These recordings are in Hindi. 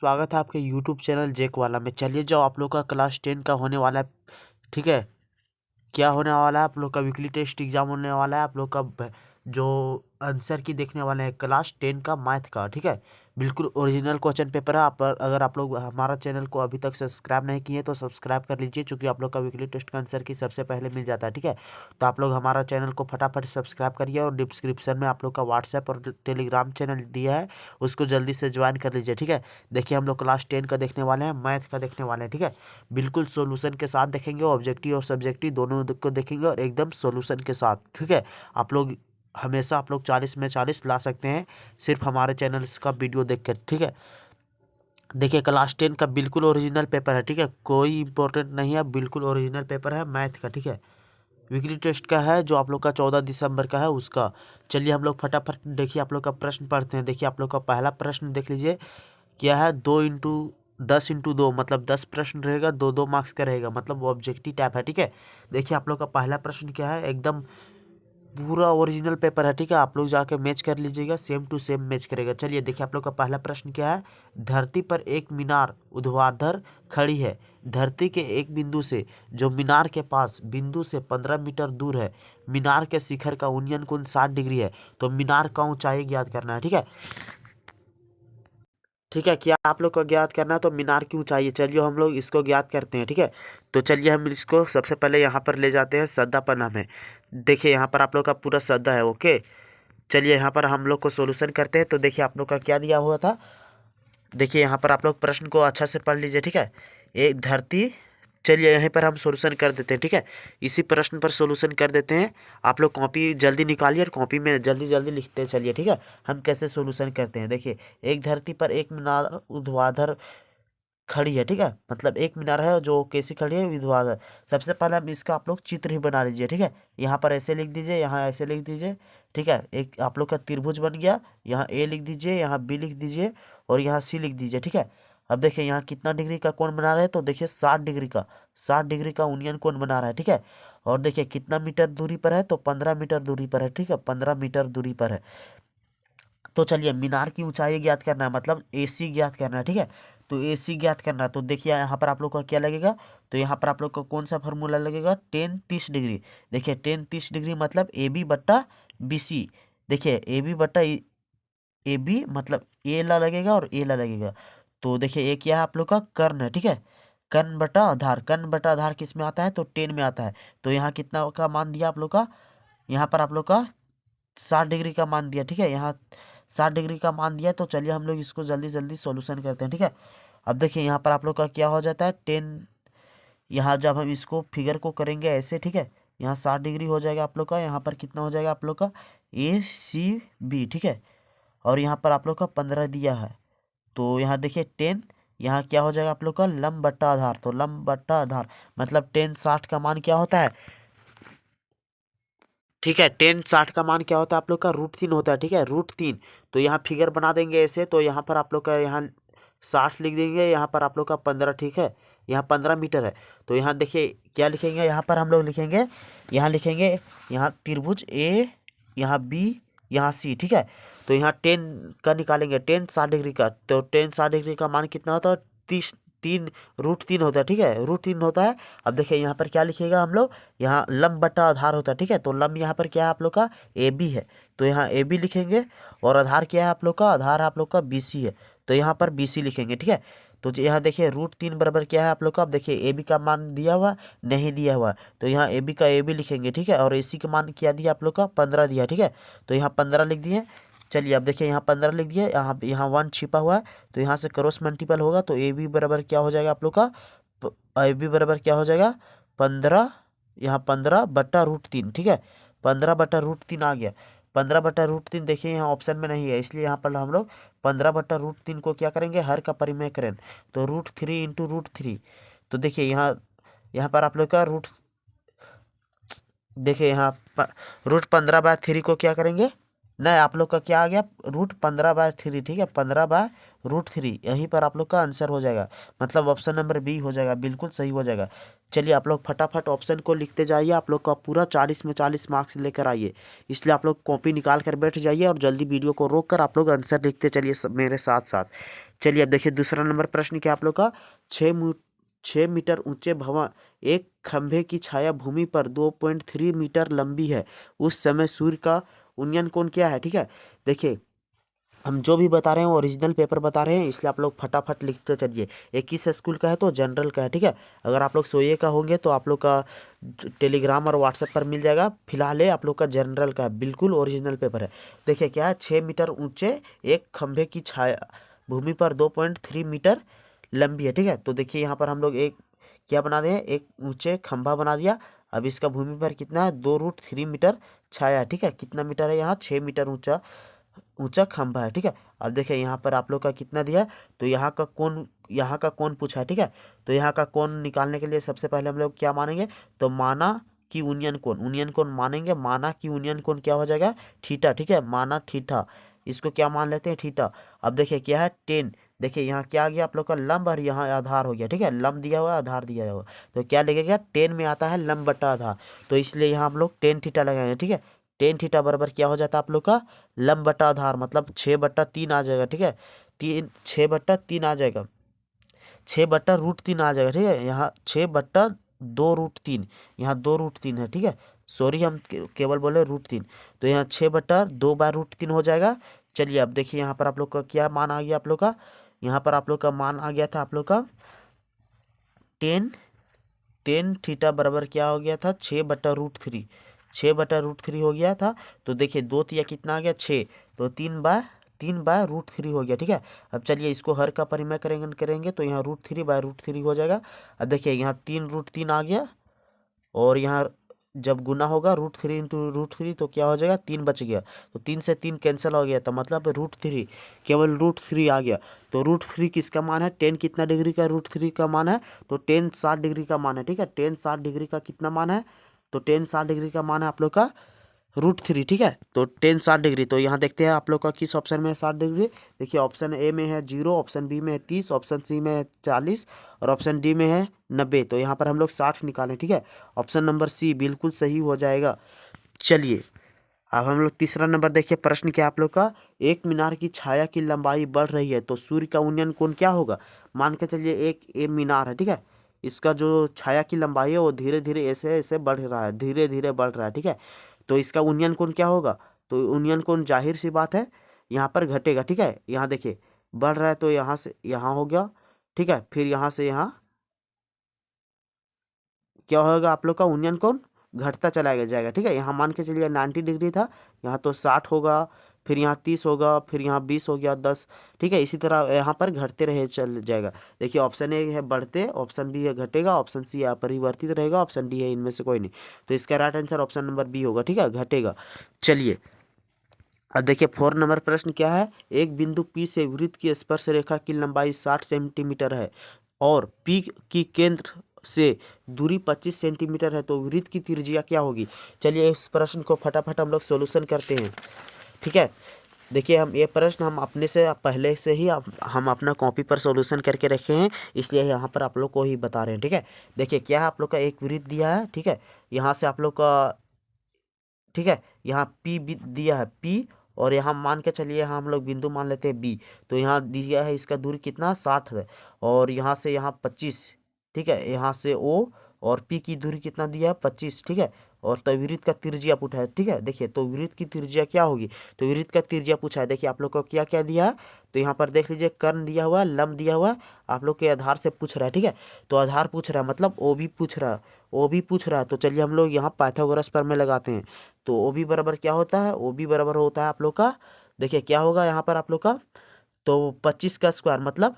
स्वागत है आपके यूट्यूब चैनल जेक वाला में। चलिए, जो आप लोग का क्लास 10 का होने वाला है, ठीक है। क्या होने वाला है, आप लोग का वीकली टेस्ट एग्जाम होने वाला है। आप लोग का जो आंसर की देखने वाले हैं क्लास 10 का मैथ का, ठीक है। बिल्कुल ओरिजिनल क्वेश्चन पेपर है। अगर आप लोग हमारा चैनल को अभी तक सब्सक्राइब नहीं किए तो सब्सक्राइब कर लीजिए, क्योंकि आप लोग का वीकली टेस्ट का आंसर की सबसे पहले मिल जाता है, ठीक है। तो आप लोग हमारा चैनल को फटाफट सब्सक्राइब करिए, और डिस्क्रिप्शन में आप लोग का व्हाट्सएप और टेलीग्राम चैनल दिया है, उसको जल्दी से ज्वाइन कर लीजिए, ठीक है। देखिए, हम लोग क्लास 10 का देखने वाले हैं, मैथ का देखने वाले हैं, ठीक है। बिल्कुल सॉल्यूशन के साथ देखेंगे, ऑब्जेक्टिव और सब्जेक्टिव दोनों को देखेंगे, और एकदम सॉल्यूशन के साथ, ठीक है। आप लोग हमेशा 40 में 40 ला सकते हैं, सिर्फ हमारे चैनल का वीडियो देखकर, ठीक है। देखिए, क्लास 10 का बिल्कुल ओरिजिनल पेपर है, ठीक है। कोई इंपॉर्टेंट नहीं है, बिल्कुल ओरिजिनल पेपर है मैथ का, ठीक है। वीकली टेस्ट का है, जो आप लोग का 14 दिसंबर का है उसका। चलिए, हम लोग फटाफट देखिए आप लोग का प्रश्न पढ़ते हैं। देखिए, आप लोग का पहला प्रश्न देख लीजिए, क्या है। 2 इंटू 10 इंटू 2 मतलब 10 प्रश्न रहेगा, 2 2 मार्क्स का रहेगा, मतलब वो ऑब्जेक्टिव टाइप है, ठीक है। देखिए, आप लोग का पहला प्रश्न क्या है, एकदम पूरा ओरिजिनल पेपर है, ठीक है। आप लोग जाके मैच कर लीजिएगा, सेम टू सेम मैच करेगा। चलिए, देखिए आप लोग का पहला प्रश्न क्या है। धरती पर एक मीनार ऊर्ध्वाधर खड़ी है। धरती के एक बिंदु से, जो मीनार के पास बिंदु से 15 मीटर दूर है, मीनार के शिखर का उन्नयन कोण 60 डिग्री है। तो मीनार का ऊंचाई ज्ञात करना है, ठीक है। ठीक है, क्या आप लोग को ज्ञात करना है, तो मीनार की ऊंचाई है। चलिए, हम लोग इसको ज्ञात करते हैं, ठीक है। तो चलिए, हम इसको सबसे पहले यहाँ पर ले जाते हैं सद्दा पन्ना में। देखिए, यहाँ पर आप लोग का पूरा सद्दा है, ओके। चलिए, यहाँ पर हम लोग को सॉल्यूशन करते हैं। तो देखिए, आप लोग का क्या दिया हुआ था। देखिए, यहाँ पर आप लोग प्रश्न को अच्छा से पढ़ लीजिए, ठीक है। एक धरती, चलिए यहीं पर हम सॉल्यूशन कर देते हैं, ठीक है। इसी प्रश्न पर सॉल्यूशन कर देते हैं। आप लोग कॉपी जल्दी निकालिए, और कॉपी में जल्दी जल्दी लिखते चलिए, ठीक है। हम कैसे सॉल्यूशन करते हैं, देखिए। एक धरती पर एक मीनार ऊर्ध्वाधर खड़ी है, ठीक है। मतलब एक मीनार है जो कैसी खड़ी है, ऊर्ध्वाधर। सबसे पहले हम इसका आप लोग चित्र ही बना लीजिए, ठीक है। यहाँ पर ऐसे लिख दीजिए, यहाँ ऐसे लिख दीजिए, ठीक है। एक आप लोग का त्रिभुज बन गया। यहाँ ए लिख दीजिए, यहाँ बी लिख दीजिए, और यहाँ सी लिख दीजिए, ठीक है। अब देखिए, यहाँ कितना डिग्री का कोण बना रहे हैं, तो देखिए 60 डिग्री का, 60 डिग्री का उन्नयन कोण बना रहा है, ठीक है। और देखिए कितना मीटर दूरी पर है, तो 15 मीटर दूरी पर है, ठीक है। 15 मीटर दूरी पर है। तो चलिए, मीनार की ऊंचाई ज्ञात करना है, मतलब AC ज्ञात करना है, ठीक है। तो AC ज्ञात करना है, तो देखिए यहाँ पर आप लोग का क्या लगेगा। तो यहाँ पर आप लोग का कौन सा फार्मूला लगेगा, 10 30 डिग्री। देखिए 10 30 डिग्री मतलब AB बट्टा BC। देखिए AB बट्टा AB मतलब ए ला लगेगा और ए ला लगेगा। तो देखिए, एक यह आप लोग का कर्ण है, ठीक है। कर्ण बटा आधार, कर्ण बटा आधार किस में आता है, तो 10 में आता है। तो यहाँ कितना का मान दिया आप लोग का, यहाँ पर आप लोग का 60 डिग्री का मान दिया, ठीक है। यहाँ 60 डिग्री का मान दिया। तो चलिए, हम लोग इसको जल्दी जल्दी सॉल्यूशन करते हैं, ठीक है। अब देखिए, यहाँ पर आप लोग का क्या हो जाता है, 10। यहाँ जब हम इसको फिगर को करेंगे ऐसे, ठीक है। यहाँ 60 डिग्री हो जाएगा आप लोग का, यहाँ पर कितना हो जाएगा आप लोग का ACB, ठीक है। और यहाँ पर आप लोग का 15 दिया है। तो यहाँ देखिए 10, यहाँ क्या हो जाएगा आप लोग का, लंब बट्टा आधार। तो लंब बट्टा आधार मतलब 10 60 का मान क्या होता है, ठीक है। 10 60 का मान क्या होता है आप लोग का, √3 होता है, ठीक है, √3। तो यहाँ फिगर बना देंगे ऐसे। तो यहाँ पर आप लोग का, यहाँ 60 लिख देंगे, यहाँ पर आप लोग का 15, ठीक है। यहाँ 15 मीटर है। तो यहाँ देखिए क्या लिखेंगे, यहाँ पर हम लोग लिखेंगे, यहाँ लिखेंगे, यहाँ त्रिभुज A, यहाँ B, यहाँ C, ठीक है। तो यहाँ 10 का निकालेंगे, 10 60 डिग्री का। तो 10 60 डिग्री का मान कितना होता है, 30, 3 √3 होता है, ठीक है, √3 होता है। अब देखिए, यहाँ पर क्या लिखिएगा हम लोग, यहाँ लंब बटा आधार होता है, ठीक है। तो लंब यहाँ पर क्या है आप लोग का, AB है। तो यहाँ AB लिखेंगे, और आधार क्या है आप लोग का, आधार आप लोग का BC है। तो यहाँ पर BC लिखेंगे, ठीक है। तो यहाँ देखिए √3 बराबर क्या है आप लोग का, अब देखिए AB का मान दिया हुआ, नहीं दिया हुआ। तो यहाँ AB का AB लिखेंगे, ठीक है। और AC का मान क्या दिया आप लोग का, 15 दिया, ठीक है। तो यहाँ 15 लिख दिए। चलिए, अब देखिए यहाँ 15 लिख दिए, यहाँ 1 छिपा हुआ है। तो यहाँ से क्रॉस मल्टीपल होगा, तो AB बराबर क्या हो जाएगा आप लोग का, AB बराबर क्या हो जाएगा, 15, यहाँ 15 बट्टा √3, ठीक है। 15 बट्टा √3 आ गया। 15 बट्टा √3 देखिए यहाँ ऑप्शन में नहीं है, इसलिए यहाँ पर हम लोग 15 बट्टा √3 को क्या करेंगे, हर का परिमेय करें। तो √3 इंटू √3। तो देखिए यहाँ पर आप लोग का देखिए यहाँ √15/3 को क्या करेंगे, नहीं, आप लोग का क्या आ गया, √15/3, ठीक है। 15/√3, यहीं पर आप लोग का आंसर हो जाएगा, मतलब ऑप्शन नंबर B हो जाएगा, बिल्कुल सही हो जाएगा। चलिए, आप लोग फटाफट ऑप्शन को लिखते जाइए, आप लोग का पूरा 40 में 40 मार्क्स लेकर आइए। इसलिए आप लोग कॉपी निकाल कर बैठ जाइए, और जल्दी वीडियो को रोक कर आप लोग आंसर लिखते चलिए मेरे साथ साथ। चलिए अब देखिए दूसरा नंबर प्रश्न क्या आप लोग का, 6 मीटर ऊंचे भवन, एक खंभे की छाया भूमि पर 2.3 मीटर लंबी है, उस समय सूर्य का उन्नयन कोण क्या है। ठीक है, देखिए हम जो भी बता रहे हैं वो ओरिजिनल पेपर बता रहे हैं, इसलिए आप लोग फटाफट लिखते चलिए। एक किस स्कूल का है तो जनरल का है। ठीक है, अगर आप लोग सोए का होंगे तो आप लोग का टेलीग्राम और व्हाट्सएप पर मिल जाएगा। फिलहाल ये आप लोग का जनरल का है, बिल्कुल ओरिजिनल पेपर है। देखिए क्या है, 6 मीटर ऊंचे एक खंभे की छाया भूमि पर 2.3 मीटर लंबी है। ठीक है, तो देखिए यहाँ पर हम लोग एक क्या बना दें, एक ऊंचे खंभा बना दिया। अब इसका भूमि पर कितना है, 2√3 मीटर छाया है। ठीक है, कितना मीटर है यहाँ, 6 मीटर ऊंचा ऊंचा खंभा है। ठीक है, अब देखिए यहाँ पर आप लोग का कितना दिया है, तो यहाँ का कोण पूछा है। ठीक है, तो यहाँ का कोण निकालने के लिए सबसे पहले हम लोग क्या मानेंगे, तो माना कि उनियन कोण मानेंगे। माना कि उनियन कोण क्या हो जाएगा, थीटा। ठीक है, माना थीटा, इसको क्या मान लेते हैं, थीटा। अब देखिए क्या है, 10। देखिए यहाँ क्या आ गया आप लोग का, लंब, और यहाँ आधार हो गया। ठीक है, लंब दिया हुआ है, आधार दिया हुआ है, तो क्या लगेगा, 10 में आता है लंब बटा आधार, तो इसलिए यहाँ हम लोग 10 थीटा लगाएंगे। ठीक है, 10 थीटा बराबर क्या हो जाता है आप लोग का, लंब बटा आधार, मतलब 6/3 आ जाएगा। ठीक है, 6/3 आ जाएगा, 6/√3 आ जाएगा। ठीक है, यहाँ 6/2√3, यहाँ 2√3 है। ठीक है, सॉरी हम केवल बोले √3, तो यहाँ 6/2/√3 हो जाएगा। चलिए अब देखिए यहाँ पर आप लोग का क्या मान आ गया आप लोग का, यहाँ पर आप लोग का मान आ गया था आप लोग का 10 थीटा बराबर क्या हो गया था, 6/√3, 6/√3 हो गया था। तो देखिए 2 तिया कितना आ गया, 6, तो 3/√3 हो गया। ठीक है, अब चलिए इसको हर का परिमेय करेंगे तो यहाँ √3/√3 हो जाएगा। अब देखिए यहाँ 3√3 आ गया, और यहाँ जब गुना होगा √3 × √3 तो क्या हो जाएगा, 3 बच गया, तो 3 से 3 कैंसिल हो गया, तो मतलब √3, केवल √3 आ गया। तो √3 किसका मान है, 10 कितना डिग्री का √3 का मान है, तो 10 60 डिग्री का मान है। ठीक है, 10 60 डिग्री का कितना मान है, तो 10 60 डिग्री का मान है आप लोग का √3। ठीक है, तो 10 60 डिग्री, तो यहाँ देखते हैं आप लोग का किस ऑप्शन में है 60 डिग्री। देखिए ऑप्शन ए में है 0, ऑप्शन बी में है 30, ऑप्शन सी में है 40, और ऑप्शन डी में है 90, तो यहाँ पर हम लोग 60 निकालें। ठीक है, ऑप्शन नंबर सी बिल्कुल सही हो जाएगा। चलिए अब हम लोग तीसरा नंबर देखिए, प्रश्न क्या आप लोग का, एक मीनार की छाया की लंबाई बढ़ रही है तो सूर्य का उन्नयन कोण क्या होगा। मान के चलिए एक ये मीनार है। ठीक है, इसका जो छाया की लंबाई है वो धीरे धीरे ऐसे ऐसे बढ़ रहा है, धीरे धीरे बढ़ रहा है। ठीक है, तो इसका उन्नयन कोण क्या होगा, तो उन्नयन कोण जाहिर सी बात है यहाँ पर घटेगा। ठीक है, यहाँ देखिए बढ़ रहा है तो यहाँ से यहाँ हो गया। ठीक है, फिर यहाँ से यहाँ क्या होगा आप लोग का, उन्नयन कोण घटता चला जाएगा। ठीक है, यहाँ मान के चलिए 90 डिग्री था, यहाँ तो 60 होगा, फिर यहाँ 30 होगा, फिर यहाँ 20 हो गया, 10। ठीक है, इसी तरह यहाँ पर घटते रहे चल जाएगा। देखिए ऑप्शन ए है बढ़ते, ऑप्शन बी है घटेगा, ऑप्शन सी है परिवर्तित रहेगा, ऑप्शन डी है इनमें से कोई नहीं, तो इसका right answer option number B होगा। ठीक है, घटेगा। चलिए अब देखिए 4 नंबर प्रश्न क्या है, एक बिंदु P से वृत्त की स्पर्श रेखा की लंबाई 60 सेंटीमीटर है और P की केंद्र से दूरी 25 सेंटीमीटर है, तो वृत्त की त्रिज्या क्या होगी। चलिए इस प्रश्न को फटाफट हम लोग सॉल्यूशन करते हैं। ठीक है, देखिए हम ये प्रश्न हम अपने से पहले से ही हम अपना कॉपी पर सॉल्यूशन करके रखे हैं, इसलिए यहाँ पर आप लोग को ही बता रहे हैं। ठीक है, देखिए क्या है, आप लोग का एक वृत्त दिया है। ठीक है, यहाँ से आप लोग का, ठीक है, यहाँ पी दिया है पी, और यहाँ मान के चलिए यहाँ हम लोग बिंदु मान लेते हैं बी, तो यहाँ दिया है इसका दूरी कितना 60 है, और यहाँ से यहाँ 25। ठीक है, यहाँ से ओ और पी की दूरी कितना दिया है 25। ठीक है, और तो वृत्त का त्रिज्या पूछा है। ठीक है, देखिए तो वृत्त की त्रिज्या क्या होगी, तो वृत्त का त्रिज्या पूछा है। देखिए आप लोग को क्या क्या दिया है, तो यहाँ पर देख लीजिए कर्ण दिया हुआ है, लंब दिया हुआ है, आप लोग के आधार से पूछ रहा है। ठीक है, तो आधार पूछ रहा है मतलब ओ भी पूछ रहा है, ओ भी पूछ रहा है, तो चलिए हम लोग यहाँ पाइथागोरस प्रमेय लगाते हैं। तो ओ बी बराबर क्या होता है, ओ बी बराबर होता है आप लोग का, देखिए क्या होगा यहाँ पर आप लोग का, तो 25 का स्क्वायर मतलब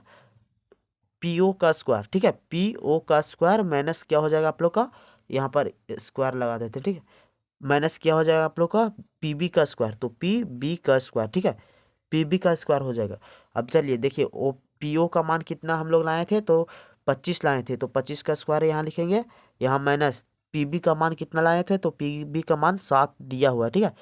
पी ओ का स्क्वायर। ठीक है, पी ओ का स्क्वायर माइनस क्या हो जाएगा आप लोग का, यहाँ पर स्क्वायर लगा देते हैं। ठीक है, माइनस क्या हो जाएगा आप लोग का, पी बी का स्क्वायर, तो पी बी का स्क्वायर। ठीक है, पी बी का स्क्वायर हो जाएगा। अब चलिए देखिए ओ पी ओ का मान कितना हम लोग लाए थे, तो 25 लाए थे, तो 25 का स्क्वायर यहाँ लिखेंगे, यहाँ माइनस पी बी का मान कितना लाए थे, तो पी बी का मान 7 दिया हुआ है। ठीक है,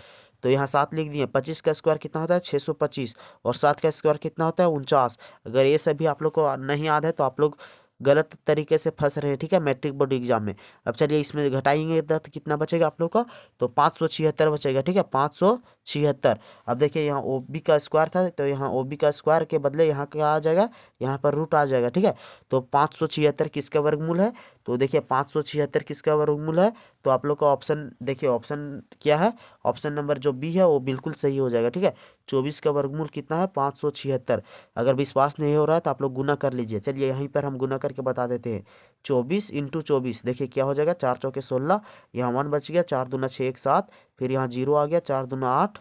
तो यहाँ 7 लिख दिए। 25 का स्क्वायर कितना होता है 625, और 7 का स्क्वायर कितना होता है 49। अगर ये सभी आप लोग को नहीं याद है तो आप लोग गलत तरीके से फंस रहे हैं, ठीक है, मैट्रिक बोर्ड एग्जाम में। अब चलिए इसमें घटाएंगे तो कितना बचेगा आप लोग का, तो 576 बचेगा, ठीक है, 576। अब देखिए यहाँ ओ बी का स्क्वायर था, तो यहाँ ओ बी का स्क्वायर के बदले यहाँ क्या आ जाएगा, यहाँ पर रूट आ जाएगा, ठीक है। तो 576 किसका वर्गमूल है, तो देखिए 576 किसका वर्गमूल है, तो आप लोग का ऑप्शन देखिए, ऑप्शन क्या है, ऑप्शन नंबर जो बी है वो बिल्कुल सही हो जाएगा, ठीक है। 24 का वर्गमूल कितना है, 576। अगर विश्वास नहीं हो रहा है तो आप लोग गुना कर लीजिए। चलिए यहीं पर हम गुना करके बता देते हैं। 24 इंटू 24 देखिए क्या हो जाएगा, 4 चौके 16, यहाँ 1 बच गया, 4 दूना 6 1 7, फिर यहाँ 0 आ गया, 4 दूना 8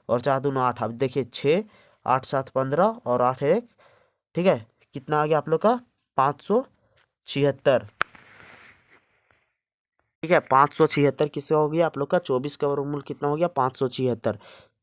और 4 दूना 8। अब देखिए 6 8 7 15 और 8 1, ठीक है, कितना आ गया आप लोग का, 576, ठीक है। 576 किसका हो गया आप लोग का, 24 का वर्गमूल कितना हो गया, 576।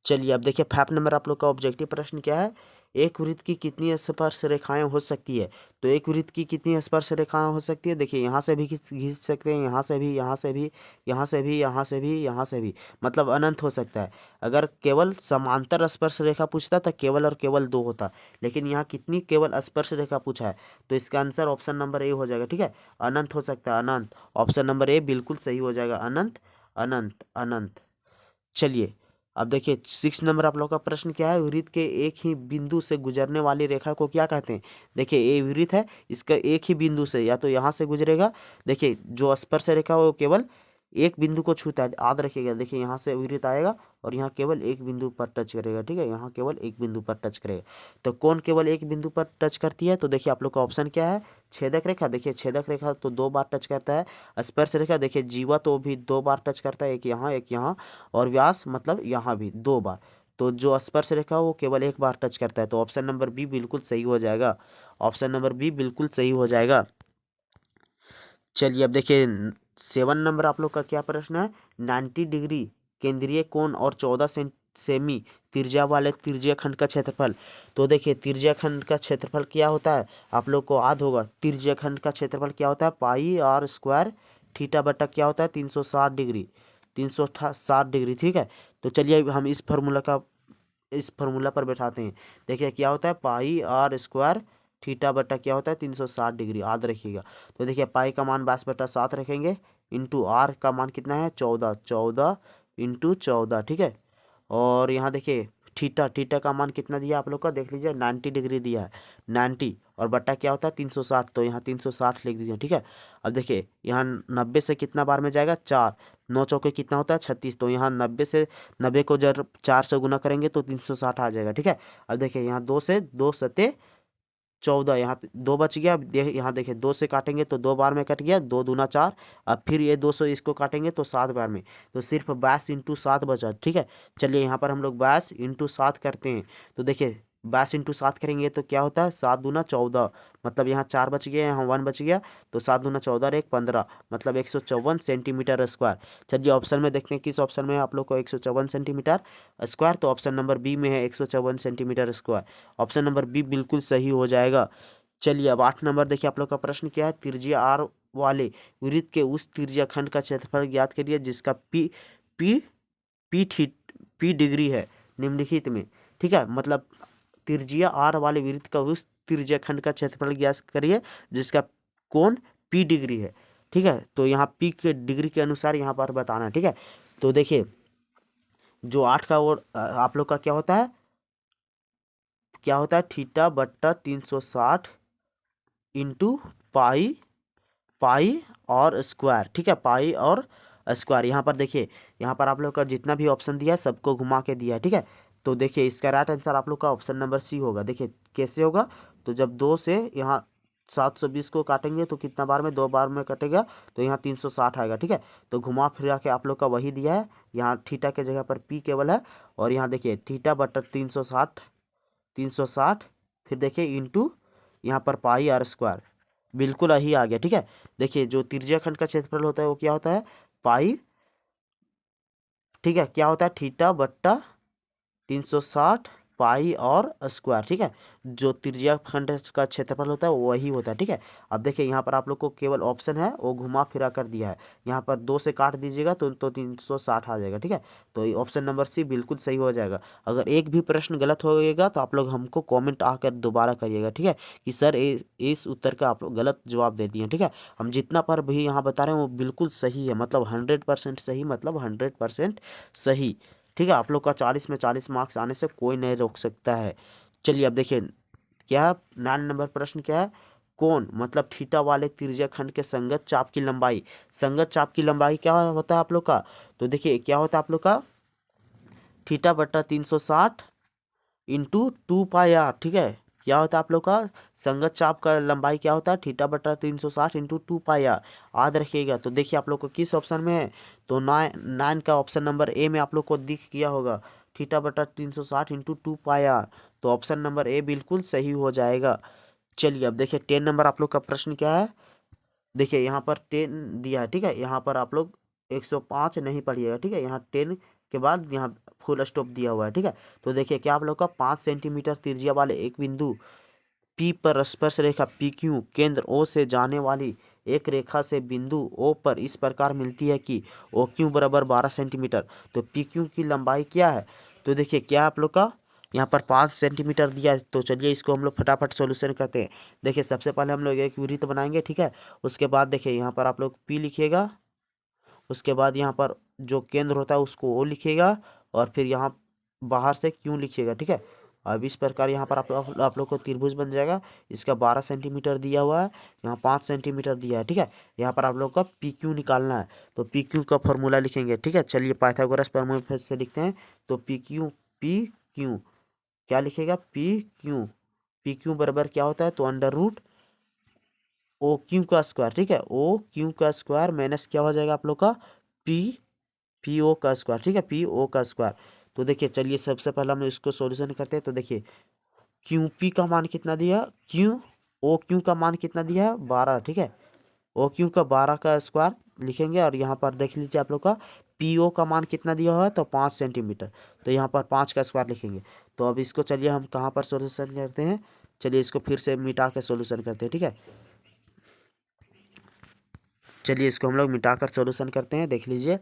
चलिए अब देखिए 5 नंबर आप लोग का ऑब्जेक्टिव प्रश्न क्या है, एक वृत्त की कितनी स्पर्श रेखाएं हो सकती है। तो एक वृत्त की कितनी स्पर्श रेखाएं हो सकती है, देखिए यहाँ से भी खींच सकते हैं, यहाँ से भी, यहाँ से भी, यहाँ से भी, यहाँ से भी, यहाँ से भी, मतलब अनंत हो सकता है। अगर केवल समांतर स्पर्श रेखा पूछता तो केवल और केवल 2 होता, लेकिन यहाँ कितनी केवल स्पर्श रेखा पूछा है, तो इसका आंसर ऑप्शन नंबर ए हो जाएगा, ठीक है। अनंत हो सकता है, अनंत, ऑप्शन नंबर ए बिल्कुल सही हो जाएगा, अनंत अनंत अनंत। चलिए अब देखिए 6 नंबर आप लोग का प्रश्न क्या है, वृत्त के एक ही बिंदु से गुजरने वाली रेखा को क्या कहते हैं। देखिए ये वृत्त है, इसका एक ही बिंदु से या तो यहाँ से गुजरेगा, देखिए जो स्पर्श रेखा वो केवल एक बिंदु को छूता है, याद रखिएगा। देखिए यहाँ से वृत्त आएगा और यहाँ केवल एक बिंदु पर टच करेगा, ठीक है, यहाँ केवल एक बिंदु पर टच करेगा। तो कौन केवल एक बिंदु पर टच करती है, तो देखिए आप लोग का ऑप्शन क्या है, छेदक रेखा। देखिए छेदक रेखा तो 2 बार टच करता है, स्पर्श रेखा देखिए जीवा तो भी 2 बार टच करता है, एक यहाँ एक यहाँ, और व्यास मतलब यहाँ भी 2 बार। तो जो स्पर्श रेखा वो केवल एक बार टच करता है, तो ऑप्शन नंबर बी बिल्कुल सही हो जाएगा, ऑप्शन नंबर बी बिल्कुल सही हो जाएगा। चलिए अब देखिए 7 नंबर आप लोग का क्या प्रश्न है, 90 डिग्री केंद्रीय कोण और 14 सेमी त्रिज्या वाले त्रिज्या खंड का क्षेत्रफल। तो देखिए त्रिज्या खंड का क्षेत्रफल क्या होता है, आप लोग को याद होगा, त्रिज्या खंड का क्षेत्रफल क्या होता है, पाई आर स्क्वायर थीटा बटा क्या होता है, 360 डिग्री, 360 डिग्री, ठीक है। तो चलिए हम इस फार्मूला पर बैठाते हैं। देखिए क्या होता है, पाई आर स्क्वायर थीटा बटा क्या होता है, 360 डिग्री, याद रखिएगा। तो देखिए पाई का मान 22/7 रखेंगे, इंटू आर का मान कितना है, 14, 14 इंटू 14, ठीक है। और यहाँ देखिए थीटा, थीटा का मान कितना दिया आप लोग का, देख लीजिए 90 डिग्री दिया है, 90, और बट्टा क्या होता है 360, तो यहाँ 360 लिख दीजिए, ठीक है। अब देखिए यहाँ 90 से कितना बार में जाएगा, 4, 9 चौके कितना होता है 36, तो यहाँ 90 से 90 को जब 4 से गुना करेंगे तो 360 आ जाएगा, ठीक है। अब देखिए यहाँ 2 से 2 सते 14, यहाँ 2 बच गया, यहाँ देखिए 2 से काटेंगे तो 2 बार में कट गया, 2 दूना 4, अब फिर ये 200 इसको काटेंगे तो 7 बार में, तो सिर्फ 22 इंटू 7 बचा, ठीक है। चलिए यहाँ पर हम लोग 22 इंटू 7 करते हैं, तो देखिए 22 इंटू 7 करेंगे तो क्या होता है, 7 दूना 14, मतलब यहाँ 4 बच गया, यहाँ 1 बच गया, तो 7 दूना 14 और 1 15, मतलब 154 सेंटीमीटर स्क्वायर। चलिए ऑप्शन में देखते हैं किस ऑप्शन में आप लोग को 154 सेंटीमीटर स्क्वायर, तो ऑप्शन नंबर बी में है 154 centimetre square, option number B बिल्कुल सही हो जाएगा। चलिए अब 8 नंबर देखिए आप लोग का प्रश्न क्या है, त्रिज्या आर वाले वृत्त के उस त्रिज्या खंड का क्षेत्रफल ज्ञात करिए जिसका पी पी पी थी पी डिग्री है निम्नलिखित में, ठीक है, मतलब त्रिज्या आर वाले वृत्त का उस त्रिज्या खंड का क्षेत्रफल ज्ञात करिए जिसका कोण पी डिग्री है, ठीक है। तो यहाँ पी के डिग्री के अनुसार यहाँ पर बताना है, ठीक है। तो देखिए जो 8 का वो आप लोग का क्या होता है, थीटा बट्टा 360 इंटू पाई, पाई और स्क्वायर, ठीक है, पाई और स्क्वायर। यहाँ पर देखिए, यहाँ पर आप लोग का जितना भी ऑप्शन दिया है सबको घुमा के दिया है, ठीक है। तो देखिए इसका राइट आंसर आप लोग का ऑप्शन नंबर सी होगा। देखिए कैसे होगा, तो जब 2 से यहाँ 720 को काटेंगे तो कितना बार में, 2 बार में कटेगा, तो यहाँ 360 आएगा, ठीक है। तो घुमा फिरा के आप लोग का वही दिया है, यहाँ थीटा के जगह पर पी केवल है, और यहाँ देखिए थीटा बट्टा 360, 360, फिर देखिए इंटू यहाँ पर पाई आर स्क्वायर, बिल्कुल यही आ गया, ठीक है। देखिए जो त्रिज्या खंड का क्षेत्रफल होता है वो क्या होता है, पाई, ठीक है, क्या होता है, थीटा बट्टा 360 पाई और स्क्वायर, ठीक है। जो त्रिज्या खंड का क्षेत्रफल होता है वही होता है, ठीक है। अब देखिए यहाँ पर आप लोग को केवल ऑप्शन है वो घुमा फिरा कर दिया है, यहाँ पर 2 से काट दीजिएगा तो 360 आ जाएगा, ठीक है। तो ऑप्शन नंबर सी बिल्कुल सही हो जाएगा। अगर एक भी प्रश्न गलत होगा तो आप लोग हमको कॉमेंट आकर दोबारा करिएगा, ठीक है, कि सर इस उत्तर का आप लोग गलत जवाब दे दिए, ठीक है। हम जितना पर भी यहाँ बता रहे हैं वो बिल्कुल सही है, मतलब 100% सही, मतलब 100% सही, ठीक है। आप लोग का 40 में 40 मार्क्स आने से कोई नहीं रोक सकता है। चलिए अब देखिए क्या 9 नंबर प्रश्न क्या है, कोण मतलब थीटा वाले त्रिज्या खंड के संगत चाप की लंबाई, संगत चाप की लंबाई क्या होता है आप लोग का, तो देखिए क्या होता है आप लोग का थीटा बटा 360 इंटू 2 पाई आर, ठीक है। क्या होता है आप लोग का संगत चाप का लंबाई क्या होता है, थीटा बटा 360 इंटू 2 पाई आर, याद रखिएगा। तो देखिए आप लोग को किस ऑप्शन में है, तो 9 का ऑप्शन नंबर ए में आप लोग को दिख गया होगा, थीटा बटा 360 इंटू 2 पाई आर, तो ऑप्शन नंबर ए बिल्कुल सही हो जाएगा। चलिए अब देखिए 10 नंबर आप लोग का प्रश्न क्या है, देखिए यहाँ पर 10 दिया है, ठीक है। यहाँ पर आप लोग 105 नहीं पढ़िएगा, ठीक है। यहाँ 10 के बाद यहाँ फुल स्टॉप दिया हुआ है, ठीक है। तो देखिए क्या आप लोग का 5 सेंटीमीटर त्रिज्या वाले एक बिंदु पी पर स्पर्श रेखा पी क्यू केंद्र ओ से जाने वाली एक रेखा से बिंदु ओ पर इस प्रकार मिलती है कि ओ क्यू बराबर 12 सेंटीमीटर, तो पी क्यू की लंबाई क्या है, तो देखिए क्या आप लोग का यहाँ पर 5 सेंटीमीटर दिया है। तो चलिए इसको हम लोग फटाफट सॉल्यूशन करते हैं। देखिए सबसे पहले हम लोग एक वृत्त बनाएंगे, ठीक है। उसके बाद देखिए यहाँ पर आप लोग पी लिखिएगा, उसके बाद यहाँ पर जो केंद्र होता है उसको ओ लिखिएगा, और फिर यहाँ बाहर से क्यों लिखिएगा, ठीक है। अब इस प्रकार यहाँ पर आप लोग को त्रिभुज बन जाएगा। इसका 12 सेंटीमीटर दिया हुआ है, यहाँ 5 सेंटीमीटर दिया है, ठीक है। यहाँ पर आप लोग का पी क्यू निकालना है, तो पी क्यू का फॉर्मूला लिखेंगे, ठीक है। चलिए पाइथागोरस प्रमेय फिर से लिखते हैं। तो पी क्यू क्या लिखेगा, पी क्यू बराबर क्या होता है, तो अंडर रूट ओ क्यू का स्क्वायर, ठीक है। ओ क्यू का स्क्वायर माइनस क्या हो जाएगा आप लोग का पी पी ओ का स्क्वायर, ठीक है, पी ओ का स्क्वायर। तो देखिए चलिए सबसे पहले हम इसको सॉल्यूशन करते हैं। तो देखिए क्यू पी का मान कितना दिया, क्यू ओ क्यू का मान कितना दिया है 12, ठीक है। ओ क्यू का 12 का स्क्वायर लिखेंगे, और यहाँ पर देख लीजिए आप लोग का पी ओ का मान कितना दिया हुआ है, तो 5 सेंटीमीटर, तो यहाँ पर 5 का स्क्वायर लिखेंगे। तो अब इसको चलिए हम कहाँ पर सॉल्यूशन करते हैं, चलिए इसको फिर से मिटा के सॉल्यूशन करते हैं, ठीक है। चलिए इसको हम लोग मिटाकर सॉल्यूशन करते हैं, देख लीजिए।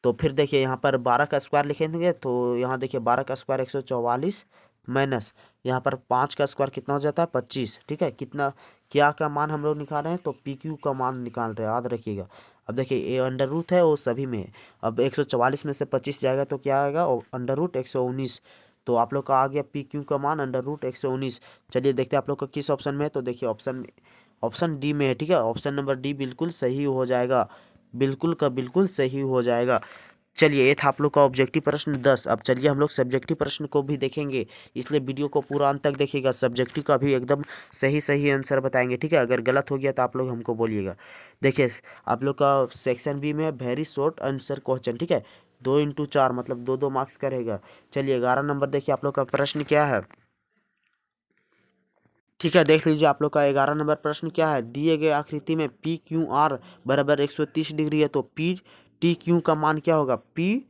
तो फिर देखिए यहाँ पर 12 का स्क्वायर लिखेंगे, तो यहाँ देखिए 12 का स्क्वायर 144 माइनस यहाँ पर 5 का स्क्वायर कितना हो जाता है 25, ठीक है। कितना क्या का मान हम लोग निकाल रहे हैं, तो पी क्यू का मान निकाल रहे हैं, याद रखिएगा। अब देखिए ये अंडर रूट है वो सभी में है। अब 144 में से 25 जाएगा तो क्या आएगा, अंडर रूट 119। तो आप लोग का आ गया पी क्यू का मान अंडर रूट 119। चलिए देखते हैं आप लोग का किस ऑप्शन में है, तो देखिए ऑप्शन डी में है, ठीक है। ऑप्शन नंबर डी बिल्कुल सही हो जाएगा, बिल्कुल का बिल्कुल सही हो जाएगा। चलिए ये था आप लोग का ऑब्जेक्टिव प्रश्न 10। अब चलिए हम लोग सब्जेक्टिव प्रश्न को भी देखेंगे, इसलिए वीडियो को पूरा अंत तक देखिएगा। सब्जेक्टिव का भी एकदम सही सही आंसर बताएंगे, ठीक है। अगर गलत हो गया तो आप लोग हमको बोलिएगा। देखिए आप लोग का सेक्शन बी में वेरी शॉर्ट आंसर क्वेश्चन, ठीक है, 2 × 4 मतलब 2 2 मार्क्स का रहेगा। चलिए 11 नंबर देखिए आप लोग का प्रश्न क्या है, ठीक है। देख लीजिए आप लोग का 11 नंबर प्रश्न क्या है, दिए गए आकृति में पी क्यू आर बराबर 130 डिग्री है, तो पी टी क्यू का मान क्या होगा, पी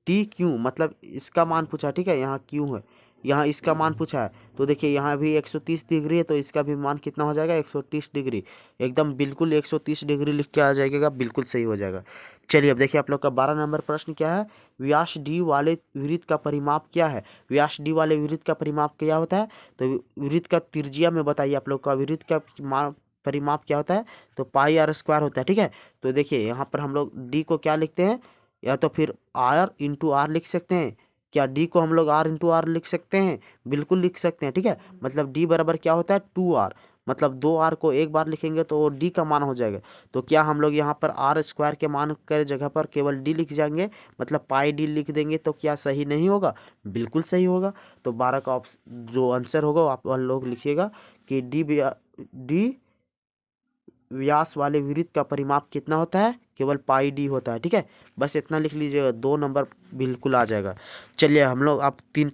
टी क्यू मतलब इसका मान पूछा, ठीक है। यहाँ क्यू है, यहाँ इसका मान पूछा है, तो देखिए यहाँ भी 130 डिग्री है, तो इसका भी मान कितना हो जाएगा 130 डिग्री, एकदम बिल्कुल 130 डिग्री लिख के आ जाएगा, बिल्कुल सही हो जाएगा। चलिए अब देखिए आप लोग का 12 नंबर प्रश्न क्या है, व्यास डी वाले वृत्त का परिमाप क्या है, व्यास डी वाले वृत्त का परिमाप क्या होता है, तो वृत्त का त्रिज्या में बताइए आप लोग का वृत्त का परिमाप क्या होता है, तो पाई आर स्क्वायर होता है, ठीक है। तो देखिए यहाँ पर हम लोग डी को क्या लिखते हैं, या तो फिर आर इंटू आर लिख सकते हैं, क्या डी को हम लोग आर इंटू आर लिख सकते हैं, बिल्कुल लिख सकते हैं, ठीक है। मतलब डी बराबर क्या होता है 2r, मतलब 2r को एक बार लिखेंगे तो डी का मान हो जाएगा। तो क्या हम लोग यहाँ पर आर स्क्वायर के मान के जगह पर केवल डी लिख जाएंगे, मतलब पाई डी लिख देंगे, तो क्या सही नहीं होगा, बिल्कुल सही होगा। तो 12 का ऑप्शन जो आंसर होगा आप लोग लिखिएगा कि डी व्यास वाले वृत्त का परिमाप कितना होता है, केवल पाई डी होता है, ठीक है। बस इतना लिख लीजिएगा, 2 नंबर बिल्कुल आ जाएगा। चलिए हम लोग आप 3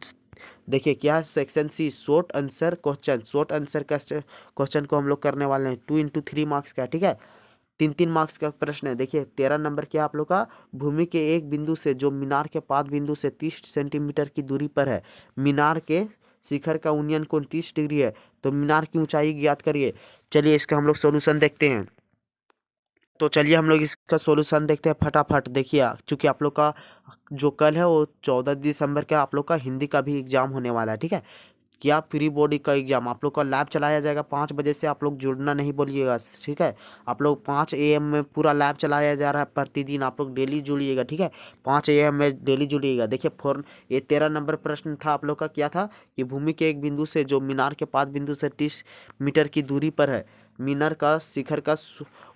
देखिए क्या है, section C short answer question, short answer का क्वेश्चन को हम लोग करने वाले हैं 2 × 3 मार्क्स का, ठीक है। 3 मार्क्स का प्रश्न है। देखिए 13 नंबर क्या आप लोग का, भूमि के एक बिंदु से जो मीनार के पाद बिंदु से 30 सेंटीमीटर की दूरी पर है, मीनार के शिखर का उन्नयन कोण 30 डिग्री है, तो मीनार की ऊंचाई ज्ञात करिए। चलिए इसका हम लोग सॉल्यूशन देखते हैं। तो चलिए हम लोग इसका सॉल्यूशन देखते हैं फटाफट। देखिए चूंकि आप लोग का जो कल है वो 14 दिसंबर का आप लोग का हिंदी का भी एग्जाम होने वाला है, ठीक है। क्या प्री बोर्ड का एग्जाम आप लोग का लैब चलाया जाएगा 5 बजे से, आप लोग जुड़ना नहीं बोलिएगा, ठीक है। आप लोग 5 AM में पूरा लैब चलाया जा रहा है प्रतिदिन, आप लोग डेली जुड़िएगा, ठीक है। 5 AM में डेली जुड़िएगा। देखिए ये 13 नंबर प्रश्न था आप लोग का, क्या था कि भूमि के एक बिंदु से जो मीनार के पाद बिंदु से 30 मीटर की दूरी पर है, मीनार का शिखर का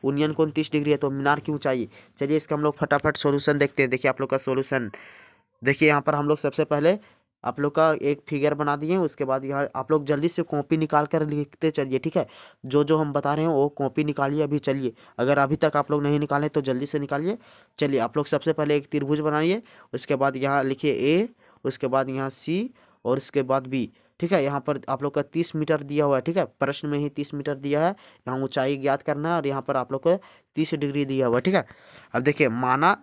उन्नयन कोण 30 डिग्री है, तो मीनार की ऊंचाई। चलिए इसका हम लोग फटाफट सॉल्यूशन देखते हैं। देखिए आप लोग का सॉल्यूशन, देखिए यहाँ पर हम लोग सबसे पहले आप लोग का एक फिगर बना दिए, उसके बाद यहाँ आप लोग जल्दी से कॉपी निकाल कर लिखते चलिए, ठीक है। जो जो हम बता रहे हैं वो कॉपी निकालिए अभी। चलिए अगर अभी तक आप लोग नहीं निकाले तो जल्दी से निकालिए। चलिए आप लोग सबसे पहले एक त्रिभुज बनाइए, उसके बाद यहाँ लिखिए ए, उसके बाद यहाँ सी और उसके बाद बी, ठीक है। यहाँ पर आप लोग का 30 मीटर दिया हुआ है, ठीक है, प्रश्न में ही 30 मीटर दिया है। यहाँ ऊंचाई ज्ञात करना है और यहाँ पर आप लोग को 30 डिग्री दिया हुआ है, ठीक है। अब देखिए माना,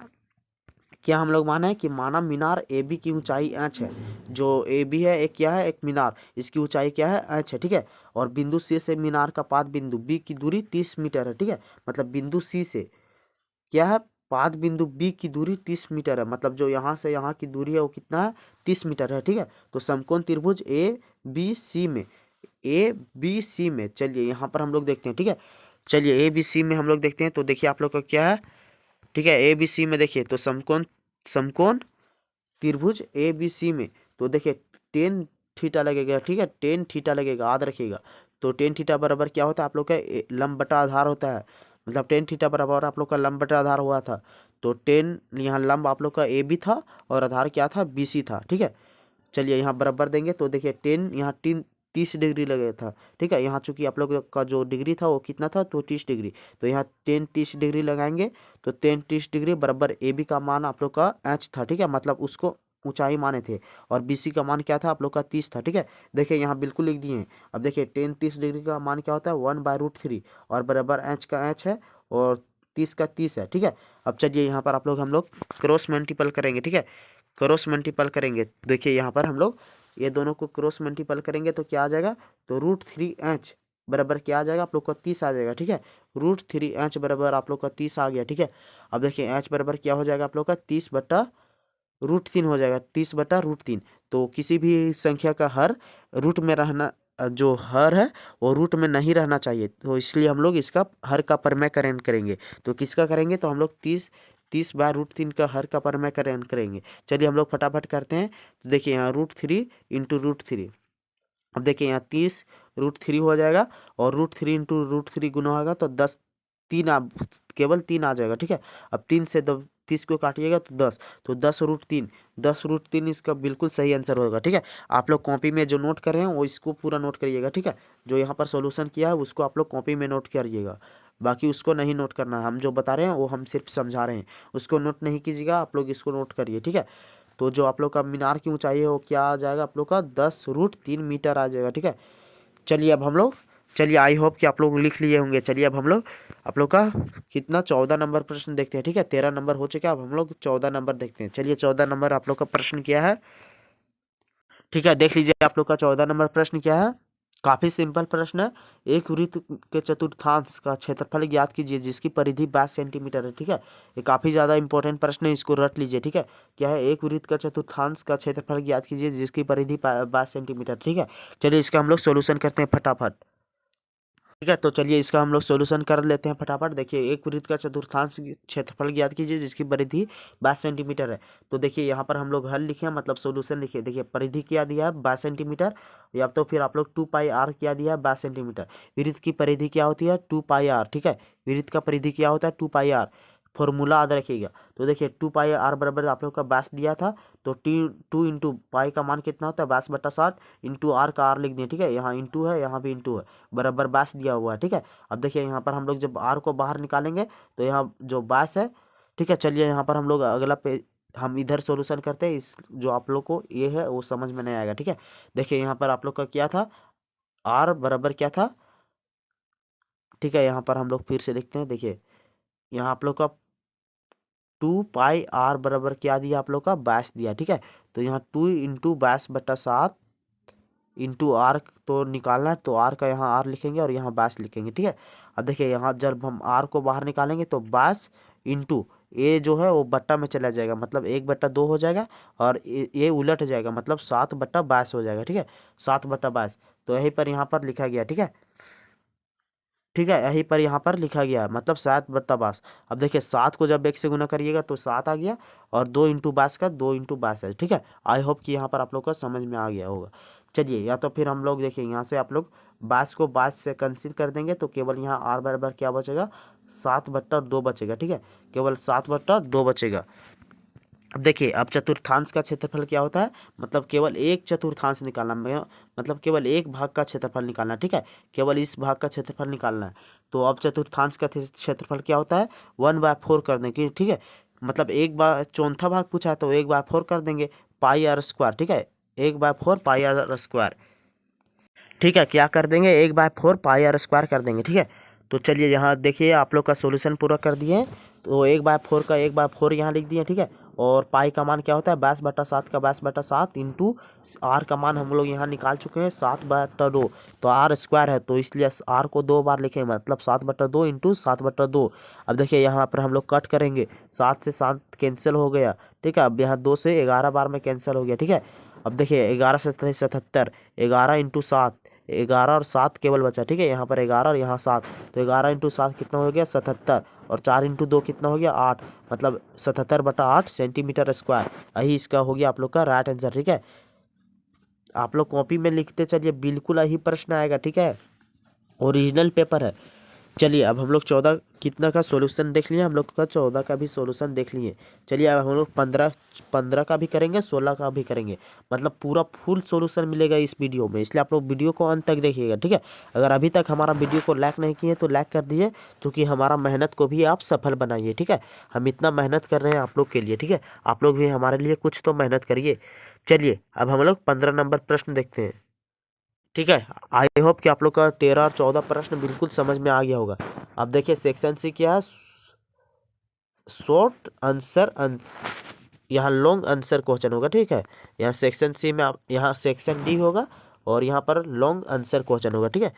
क्या हम लोग माना है कि माना मीनार ए बी की ऊंचाई एच है। जो ए बी है एक क्या है, एक मीनार, इसकी ऊंचाई क्या है, एच है, ठीक है। और बिंदु सी से मीनार का पाद बिंदु बी की दूरी 30 मीटर है, ठीक है। मतलब बिंदु सी से क्या है, पाद बिंदु बी की दूरी 30 मीटर है, मतलब जो यहाँ से यहाँ की दूरी है वो कितना है, 30 मीटर है, ठीक है। तो समकोण त्रिभुज ए बी सी में, ए बी सी में, चलिए यहाँ पर हम लोग देखते हैं, ठीक है। चलिए ए बी सी में हम लोग देखते हैं। तो देखिए आप लोग का क्या है, ठीक है, ए बी सी में देखिए तो समकोण समकोण त्रिभुज ए बी सी में, तो देखिए 10 थीटा लगेगा, ठीक है, 10 थीटा लगेगा, याद रखिएगा। तो 10 थीटा बराबर क्या होता है आप लोग का, लंब बटा आधार होता है। मतलब 10 थीटा बराबर आप लोग का लंब बटा आधार हुआ था। तो 10 यहाँ लंब आप लोग का ए बी था और आधार क्या था, बी सी था, ठीक है। चलिए यहाँ बराबर देंगे तो देखिए 10 यहाँ 30 डिग्री लगेगा था, ठीक है। यहाँ चूंकि आप लोग का जो डिग्री था वो कितना था, तो 30 डिग्री, तो यहाँ 10 30 डिग्री लगाएंगे तो 10 30 डिग्री बराबर ए बी का मान आप लोग का एच था, ठीक है, मतलब उसको ऊंचाई माने थे। और बी सी का मान क्या था आप लोग का 30 था, ठीक है। देखिए यहाँ बिल्कुल लिख दिए हैं। अब देखिए 10 30 डिग्री का मान क्या होता है, 1/√3 और बराबर एच का एच है और 30 का 30 है, ठीक है। अब चलिए यहाँ पर आप लोग हम लोग क्रॉस मल्टीपल करेंगे, ठीक है, क्रॉस मल्टीपल करेंगे। देखिए यहाँ पर हम लोग ये दोनों को क्रॉस मल्टीपल करेंगे तो क्या आ जाएगा, तो √3h बराबर क्या आ जाएगा आप लोग का 30 आ जाएगा, ठीक है। √3h बराबर आप लोग का 30 आ गया, ठीक है। अब देखिए h बराबर क्या हो जाएगा आप लोग का 30/√3 हो जाएगा, 30/√3। तो किसी भी संख्या का हर रूट में रहना, जो हर है वो रूट में नहीं रहना चाहिए, तो इसलिए हम लोग इसका हर का परमेयकरण करेंगे। तो किसका करेंगे, तो हम लोग 30/√3 का हर का परमेयकरण करेंगे। चलिए हम लोग फटाफट करते हैं। तो देखिए यहाँ √3 इंटू √3, अब देखिए यहाँ 30 √3 हो जाएगा और √3 इंटू √3 गुना होगा तो 10, तीन आप केवल 3 आ जाएगा, ठीक है। अब 3 से 30 को काटिएगा तो 10, तो 10√3, 10√3 इसका बिल्कुल सही आंसर होगा, ठीक है। आप लोग कॉपी में जो नोट कर रहे हैं वो इसको पूरा नोट करिएगा, ठीक है। जो यहाँ पर सॉल्यूशन किया है उसको आप लोग कॉपी में नोट करिएगा, बाकी उसको नहीं नोट करना है। हम जो बता रहे हैं वो हम सिर्फ समझा रहे हैं, उसको नोट नहीं कीजिएगा, आप लोग इसको नोट करिए, ठीक है। तो जो आप लोग का मीनार की ऊंचाई है वो क्या आ जाएगा आप लोग का 10√3 मीटर आ जाएगा, ठीक है। चलिए अब हम लोग, चलिए आई होप कि आप लोग लिख लिए होंगे। चलिए अब हम लोग आप लोग का कितना 14 नंबर प्रश्न देखते हैं, ठीक है। 13 नंबर हो चुका है, अब हम लोग 14 नंबर देखते हैं। चलिए 14 नंबर आप लोग का प्रश्न क्या है, ठीक है, देख लीजिए आप लोग का 14 नंबर प्रश्न क्या है। काफी सिंपल प्रश्न है। एक वृत्त के चतुर्थांश का क्षेत्रफल ज्ञात कीजिए जिसकी परिधि 22 सेंटीमीटर है, ठीक है। ये काफी ज्यादा इंपॉर्टेंट प्रश्न है, इसको रट लीजिए, ठीक है। क्या है, एक वृत्त का चतुर्थांश का क्षेत्रफल ज्ञात कीजिए जिसकी परिधि 22 सेंटीमीटर, ठीक है। चलिए इसका हम लोग सोल्यूशन करते हैं फटाफट, ठीक है। तो चलिए इसका हम लोग सॉल्यूशन कर लेते हैं फटाफट। देखिए एक वृत्त का चतुर्थांश क्षेत्रफल ज्ञात कीजिए जिसकी परिधि 22 सेंटीमीटर है। तो देखिए यहाँ पर हम लोग हल लिखे, मतलब सॉल्यूशन लिखे। देखिए परिधि क्या दिया है 22 सेंटीमीटर, या तो फिर आप लोग 2πr क्या दिया है 22 सेंटीमीटर। वृत्त की परिधि क्या होती है 2πr, ठीक है। वृत्त का परिधि क्या होता है 2πr, फॉर्मूला याद रखिएगा। तो देखिए 2πr बराबर आप लोग का 22 दिया था, तो 2 इंटू पाई का मान कितना होता है 22/60 इंटू आर का आर लिख दिए, ठीक है। यहाँ इंटू है, यहाँ भी इंटू है, बराबर 22 दिया हुआ है, ठीक है। अब देखिए यहाँ पर हम लोग जब आर को बाहर निकालेंगे तो यहाँ जो 22 है, ठीक है। चलिए यहाँ पर हम लोग अगला पेज, हम इधर सॉल्यूशन करते हैं। इस जो आप लोग को ये है वो समझ में नहीं आएगा, ठीक है। देखिए यहाँ पर आप लोग का क्या था, आर बराबर क्या था, ठीक है। यहाँ पर हम लोग फिर से देखते हैं। देखिए यहाँ आप लोग का 2 पाई r बराबर क्या दिया आप लोग का 22 दिया, ठीक है। तो यहाँ 2 × 22/7 इंटू आर तो निकालना है, तो आर का यहाँ आर लिखेंगे और यहाँ 22 लिखेंगे, ठीक है। अब देखिए यहाँ जब हम आर को बाहर निकालेंगे तो 22 इंटू ए जो है वो बट्टा में चला जाएगा, मतलब 1/2 हो जाएगा, और ये उलट जाएगा, मतलब 7/22 हो जाएगा, ठीक है। 7/22 तो यहीं पर यहाँ पर लिखा गया, ठीक है। ठीक है, यहीं पर यहाँ पर लिखा गया मतलब 7/22। अब देखिए 7 को जब 1 से गुना करिएगा तो 7 आ गया, और 2 × 22 का 2 × 22 है, ठीक है। आई होप कि यहाँ पर आप लोग को समझ में आ गया होगा। चलिए, या तो फिर हम लोग देखिए यहाँ से आप लोग 22 को 22 से कैंसिल कर देंगे, तो केवल यहाँ r बराबर क्या बचेगा, 7/2 बचेगा, ठीक है। केवल 7/2 बचेगा। अब देखिए, अब चतुर्थांश का क्षेत्रफल क्या होता है, मतलब केवल एक चतुर्थांश निकालना, मतलब केवल एक भाग का क्षेत्रफल निकालना, ठीक है। केवल इस भाग का क्षेत्रफल निकालना है। तो अब चतुर्थांश का क्षेत्रफल क्या होता है, 1/4 कर देंगे, ठीक है। मतलब 1/4 भाग पूछा है तो 1/4 कर देंगे, πr², ठीक है। 1/4 πr², ठीक है। क्या कर देंगे, 1/4 πr² कर देंगे, ठीक है। तो चलिए यहाँ देखिए आप लोग का सोल्यूशन पूरा कर दिए हैं। तो 1/4 का 1/4 यहाँ लिख दिए, ठीक है। और पाई का मान क्या होता है, 22/7 का 22/7 इंटू आर का मान हम लोग यहाँ निकाल चुके हैं 7/2। तो r² है तो इसलिए r को 2 बार लिखे, मतलब 7/2 इंटू 7/2। अब देखिए यहाँ पर हम लोग कट करेंगे, 7 से 7 कैंसिल हो गया, ठीक है। अब यहाँ 2 से 11 बार में कैंसिल हो गया, ठीक है। अब देखिए 11 से 77, 11 इंटू 7, 11 और 7 केवल बचा, ठीक है। यहाँ पर 11 और यहाँ 7, तो 11 × 7 कितना हो गया, 77, और 4 × 2 कितना हो गया, 8, मतलब 77/8 सेंटीमीटर²। यही इसका हो गया आप लोग का राइट आंसर, ठीक है। आप लोग कॉपी में लिखते चलिए, बिल्कुल यही प्रश्न आएगा, ठीक है। ओरिजिनल पेपर है। चलिए अब हम लोग 14 कितना का सॉल्यूशन देख लिए, हम लोग का 14 का भी सॉल्यूशन देख लिए। चलिए अब हम लोग 15 का भी करेंगे, 16 का भी करेंगे, मतलब पूरा फुल सॉल्यूशन मिलेगा इस वीडियो में, इसलिए आप लोग वीडियो को अंत तक देखिएगा, ठीक है। अगर अभी तक हमारा वीडियो को लाइक नहीं किए तो लाइक कर दीजिए, क्योंकि हमारा मेहनत को भी आप सफल बनाइए, ठीक है। हम इतना मेहनत कर रहे हैं आप लोग के लिए, ठीक है। आप लोग भी हमारे लिए कुछ तो मेहनत करिए। चलिए अब हम लोग 15 नंबर प्रश्न देखते हैं, ठीक है। आई होप कि आप लोग का 13 और 14 प्रश्न बिल्कुल समझ में आ गया होगा। अब देखिए सेक्शन सी क्या है, शॉर्ट आंसर, यहाँ लॉन्ग आंसर क्वेश्चन होगा, ठीक है। यहाँ सेक्शन सी में यहाँ सेक्शन डी होगा, और यहाँ पर लॉन्ग आंसर क्वेश्चन होगा, ठीक है।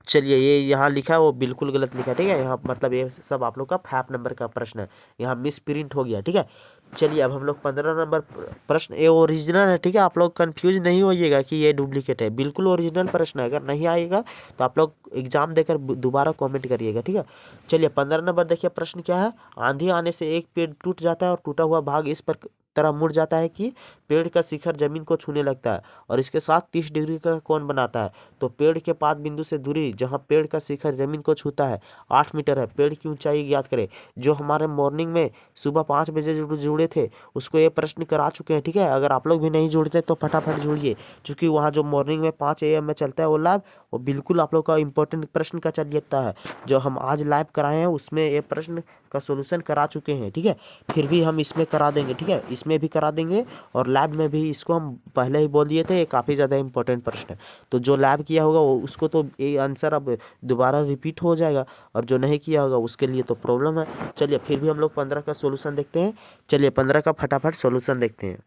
चलिए ये यहाँ लिखा है वो बिल्कुल गलत लिखा है, ठीक है। यहाँ मतलब ये सब आप लोग का 5 नंबर का प्रश्न है, यहाँ मिस प्रिंट हो गया, ठीक है। चलिए अब हम लोग 15 नंबर प्रश्न, ये ओरिजिनल है, ठीक है। आप लोग कंफ्यूज नहीं होइएगा कि ये डुप्लीकेट है, बिल्कुल ओरिजिनल प्रश्न है। अगर नहीं आएगा तो आप लोग एग्जाम देकर दोबारा कमेंट करिएगा, ठीक है। चलिए 15 नंबर देखिए, प्रश्न क्या है, आंधी आने से एक पेड़ टूट जाता है और टूटा हुआ भाग इस पर तरह मुड़ जाता है कि पेड़ का शिखर जमीन को छूने लगता है, और इसके साथ 30 डिग्री का कोण बनाता है। तो पेड़ के पाद बिंदु से दूरी जहां पेड़ का शिखर जमीन को छूता है 8 मीटर है। पेड़ की ऊंचाई ज्ञात करें। जो हमारे मॉर्निंग में सुबह 5 बजे जुड़े थे उसको ये प्रश्न करा चुके हैं, ठीक है। अगर आप लोग भी नहीं जुड़ते तो फटाफट जुड़िए, क्योंकि वहाँ जो मॉर्निंग में 5 AM में चलता है वो लाइव, वो बिल्कुल आप लोग का इंपॉर्टेंट प्रश्न का चलिएता है। जो हम आज लाइव कराए हैं उसमें ये प्रश्न का सोल्यूशन करा चुके हैं, ठीक है। फिर भी हम इसमें करा देंगे, ठीक है, इसमें भी करा देंगे, और लैब में भी इसको हम पहले ही बोल दिए थे, ये काफ़ी ज़्यादा इंपॉर्टेंट प्रश्न है। तो जो लैब किया होगा वो उसको तो ये आंसर अब दोबारा रिपीट हो जाएगा, और जो नहीं किया होगा उसके लिए तो प्रॉब्लम है। चलिए फिर भी हम लोग 15 का सोल्यूशन देखते हैं। चलिए 15 का फटाफट सोल्यूशन देखते हैं,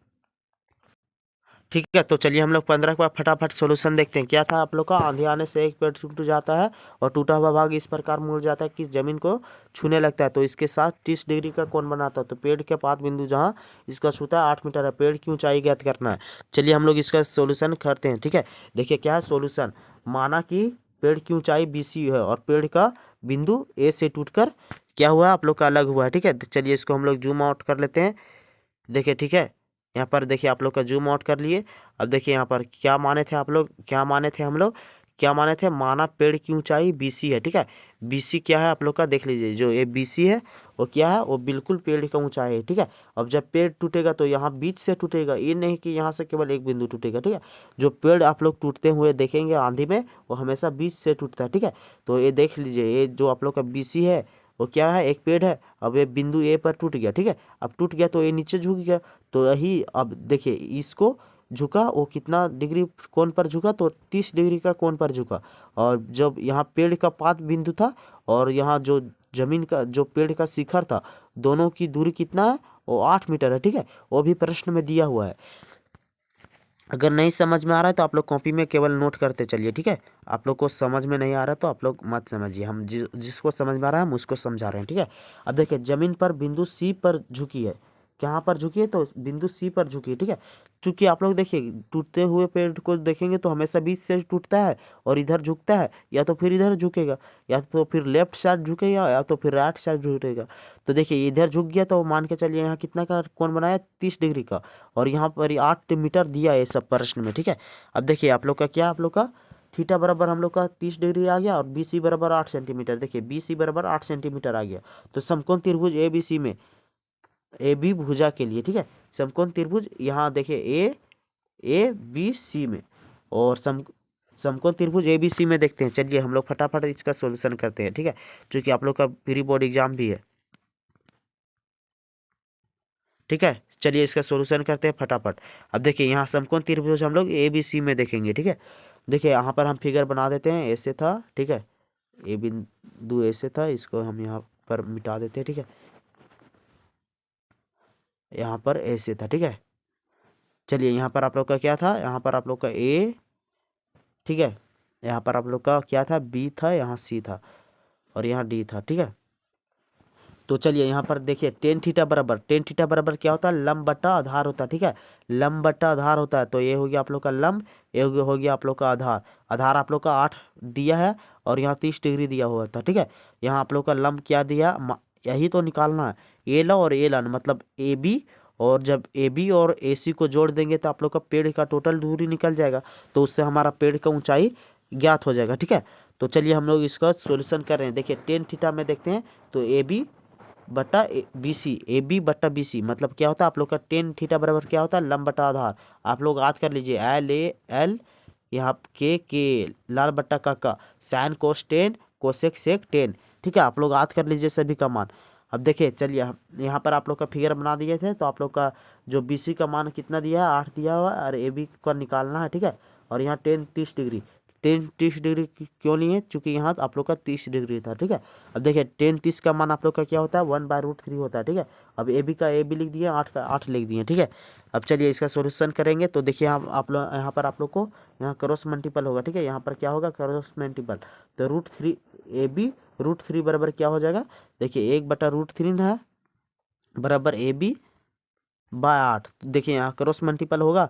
ठीक है। तो चलिए हम लोग 15 का फटाफट सॉल्यूशन देखते हैं। क्या था आप लोग का, आंधी आने से एक पेड़ टूट जाता है और टूटा हुआ भाग इस प्रकार मुड़ जाता है कि जमीन को छूने लगता है, तो इसके साथ 30 डिग्री का कोण बनाता है। तो पेड़ के पाद बिंदु जहाँ इसका छूता है 8 मीटर है। पेड़ की ऊंचाई ज्ञात करना है। चलिए हम लोग इसका सोल्यूशन करते हैं, ठीक है। देखिए क्या है सोल्यूशन, माना कि पेड़ की ऊंचाई BC है और पेड़ का बिंदु A से टूटकर क्या हुआ है आप लोग का अलग हुआ है, ठीक है। चलिए इसको हम लोग जूम आउट कर लेते हैं। देखिए ठीक है, यहाँ पर देखिए आप लोग का जूम आउट कर लिए। अब देखिए यहाँ पर क्या माने थे आप लोग, क्या माने थे हम लोग, क्या माने थे, माना पेड़ की ऊंचाई BC है, ठीक है। BC क्या है आप लोग का देख लीजिए, जो ये BC है वो क्या है, वो बिल्कुल पेड़ का ऊंचाई है, ठीक है। अब जब पेड़ टूटेगा तो यहाँ बीच से टूटेगा, ये नहीं कि यहाँ से केवल एक बिंदु टूटेगा, ठीक है। जो पेड़ आप लोग टूटते हुए देखेंगे आंधी में वो हमेशा बीच से टूटता है, ठीक है। तो ये देख लीजिए, ये जो आप लोग का BC है वो क्या है, एक पेड़ है। अब ये बिंदु A पर टूट गया, ठीक है। अब टूट गया तो ये नीचे झुक गया, तो यही अब देखिए इसको झुका, वो कितना डिग्री कोण पर झुका, तो 30 डिग्री का कोण पर झुका। और जब यहाँ पेड़ का पाद बिंदु था और यहाँ जो जमीन का जो पेड़ का शिखर था दोनों की दूरी कितना है, वो 8 मीटर है, ठीक है। वो भी प्रश्न में दिया हुआ है। अगर नहीं समझ में आ रहा है तो आप लोग कॉपी में केवल नोट करते चलिए, ठीक है। आप लोग को समझ में नहीं आ रहा तो आप लोग मत समझिए, हम जिसको समझ में आ रहा है हम उसको समझा रहे हैं, ठीक है। अब देखिए जमीन पर बिंदु सी पर झुकी है, कहाँ पर झुकी है, तो बिंदु सी पर झुकी है, ठीक है। चूंकि आप लोग देखिए टूटते हुए पेड़ को देखेंगे तो हमेशा बीच से टूटता है और इधर झुकता है, या तो फिर इधर झुकेगा, या तो फिर लेफ्ट साइड झुकेगा, या तो फिर राइट साइड झुकेगा। तो देखिए इधर झुक गया तो मान के चलिए यहाँ कितना का कोण बनाया, 30 डिग्री का, और यहाँ पर 8 मीटर दिया है सब प्रश्न में, ठीक है। अब देखिए आप लोग का क्या, आप लोग का थीटा बराबर हम लोग का 30 डिग्री आ गया और बी सी बराबर 8 सेंटीमीटर। देखिए बी सी बराबर 8 सेंटीमीटर आ गया। तो समकोण त्रिभुज ए बी सी में, ए बी भुजा के लिए, ठीक है, समकोण त्रिभुज यहाँ देखिए ए बी सी में, और समकोण त्रिभुज ए बी सी में देखते हैं। चलिए हम लोग फटाफट इसका सॉल्यूशन करते हैं, ठीक है, क्योंकि आप लोग का प्री बोर्ड एग्जाम भी है, ठीक है। चलिए इसका सॉल्यूशन करते हैं फटाफट। अब देखिए यहाँ समकोण त्रिभुज हम लोग ए बी सी में देखेंगे, ठीक है। देखिए यहाँ पर हम फिगर बना देते हैं, ऐसे था, ठीक है, ए बिंदु ऐसे था, इसको हम यहाँ पर मिटा देते हैं, ठीक है, यहाँ पर ऐसे था, ठीक है। चलिए यहाँ पर आप लोग का क्या था, यहाँ पर आप लोग का ए, ठीक है, यहाँ पर आप लोग का क्या था, बी था, यहाँ सी था, और यहाँ डी था, ठीक है। तो चलिए यहाँ पर देखिए टेन थीटा बराबर क्या होता है, लंब बटा आधार होता है, ठीक है, लंब बटा आधार होता है। तो ये हो गया आप लोग का लंब, ये हो गया आप लोग का आधार। आधार आप लोग का 8 दिया है और यहाँ 30 डिग्री दिया हुआ था, ठीक है। यहाँ आप लोग का लंब क्या दिया, यही तो निकालना है, ए ला और ए लन मतलब ए बी, और जब ए बी और ए सी को जोड़ देंगे तो आप लोग का पेड़ का टोटल दूरी निकल जाएगा, तो उससे हमारा पेड़ का ऊंचाई ज्ञात हो जाएगा, ठीक है। तो चलिए हम लोग इसका सॉल्यूशन कर रहे हैं। देखिए टेन थीटा में देखते हैं, तो ए बी बटा बी सी, ए बी बटा बी सी मतलब क्या होता है आप लोग का टेन थीटा बराबर क्या होता है, लंब बटा आधार। आप लोग याद कर लीजिए, एल ए एल, यहाँ के लाल बट्टा का sine cos tan, cosec sec tan, ठीक है। आप लोग याद कर लीजिए सभी का मान। अब देखिए चलिए यहाँ पर आप लोग का फिगर बना दिए थे, तो आप लोग का जो बी सी का मान कितना दिया है, 8 दिया हुआ है, और ए बी का निकालना है, ठीक है। और यहाँ 30 डिग्री, 30 डिग्री क्यों नहीं है, चूंकि यहाँ आप लोग का 30 डिग्री था, ठीक है। अब देखिए 30 का मान आप लोग का क्या होता है, 1/√3 होता है, ठीक है। अब ए बी का ए बी लिख दिए, 8 का 8 लिख दिए, ठीक है। अब चलिए इसका सॉल्यूशन करेंगे। तो देखिए आप लोग यहाँ पर आप लोग को यहाँ क्रॉस मल्टीपल होगा, ठीक है, यहाँ पर क्या होगा, क्रॉस मल्टीपल। तो √3 ए बी √3 बराबर क्या हो जाएगा, देखिए 1/√3 है बराबर ए बी बाय 8। देखिए यहाँ क्रॉस मल्टीपल होगा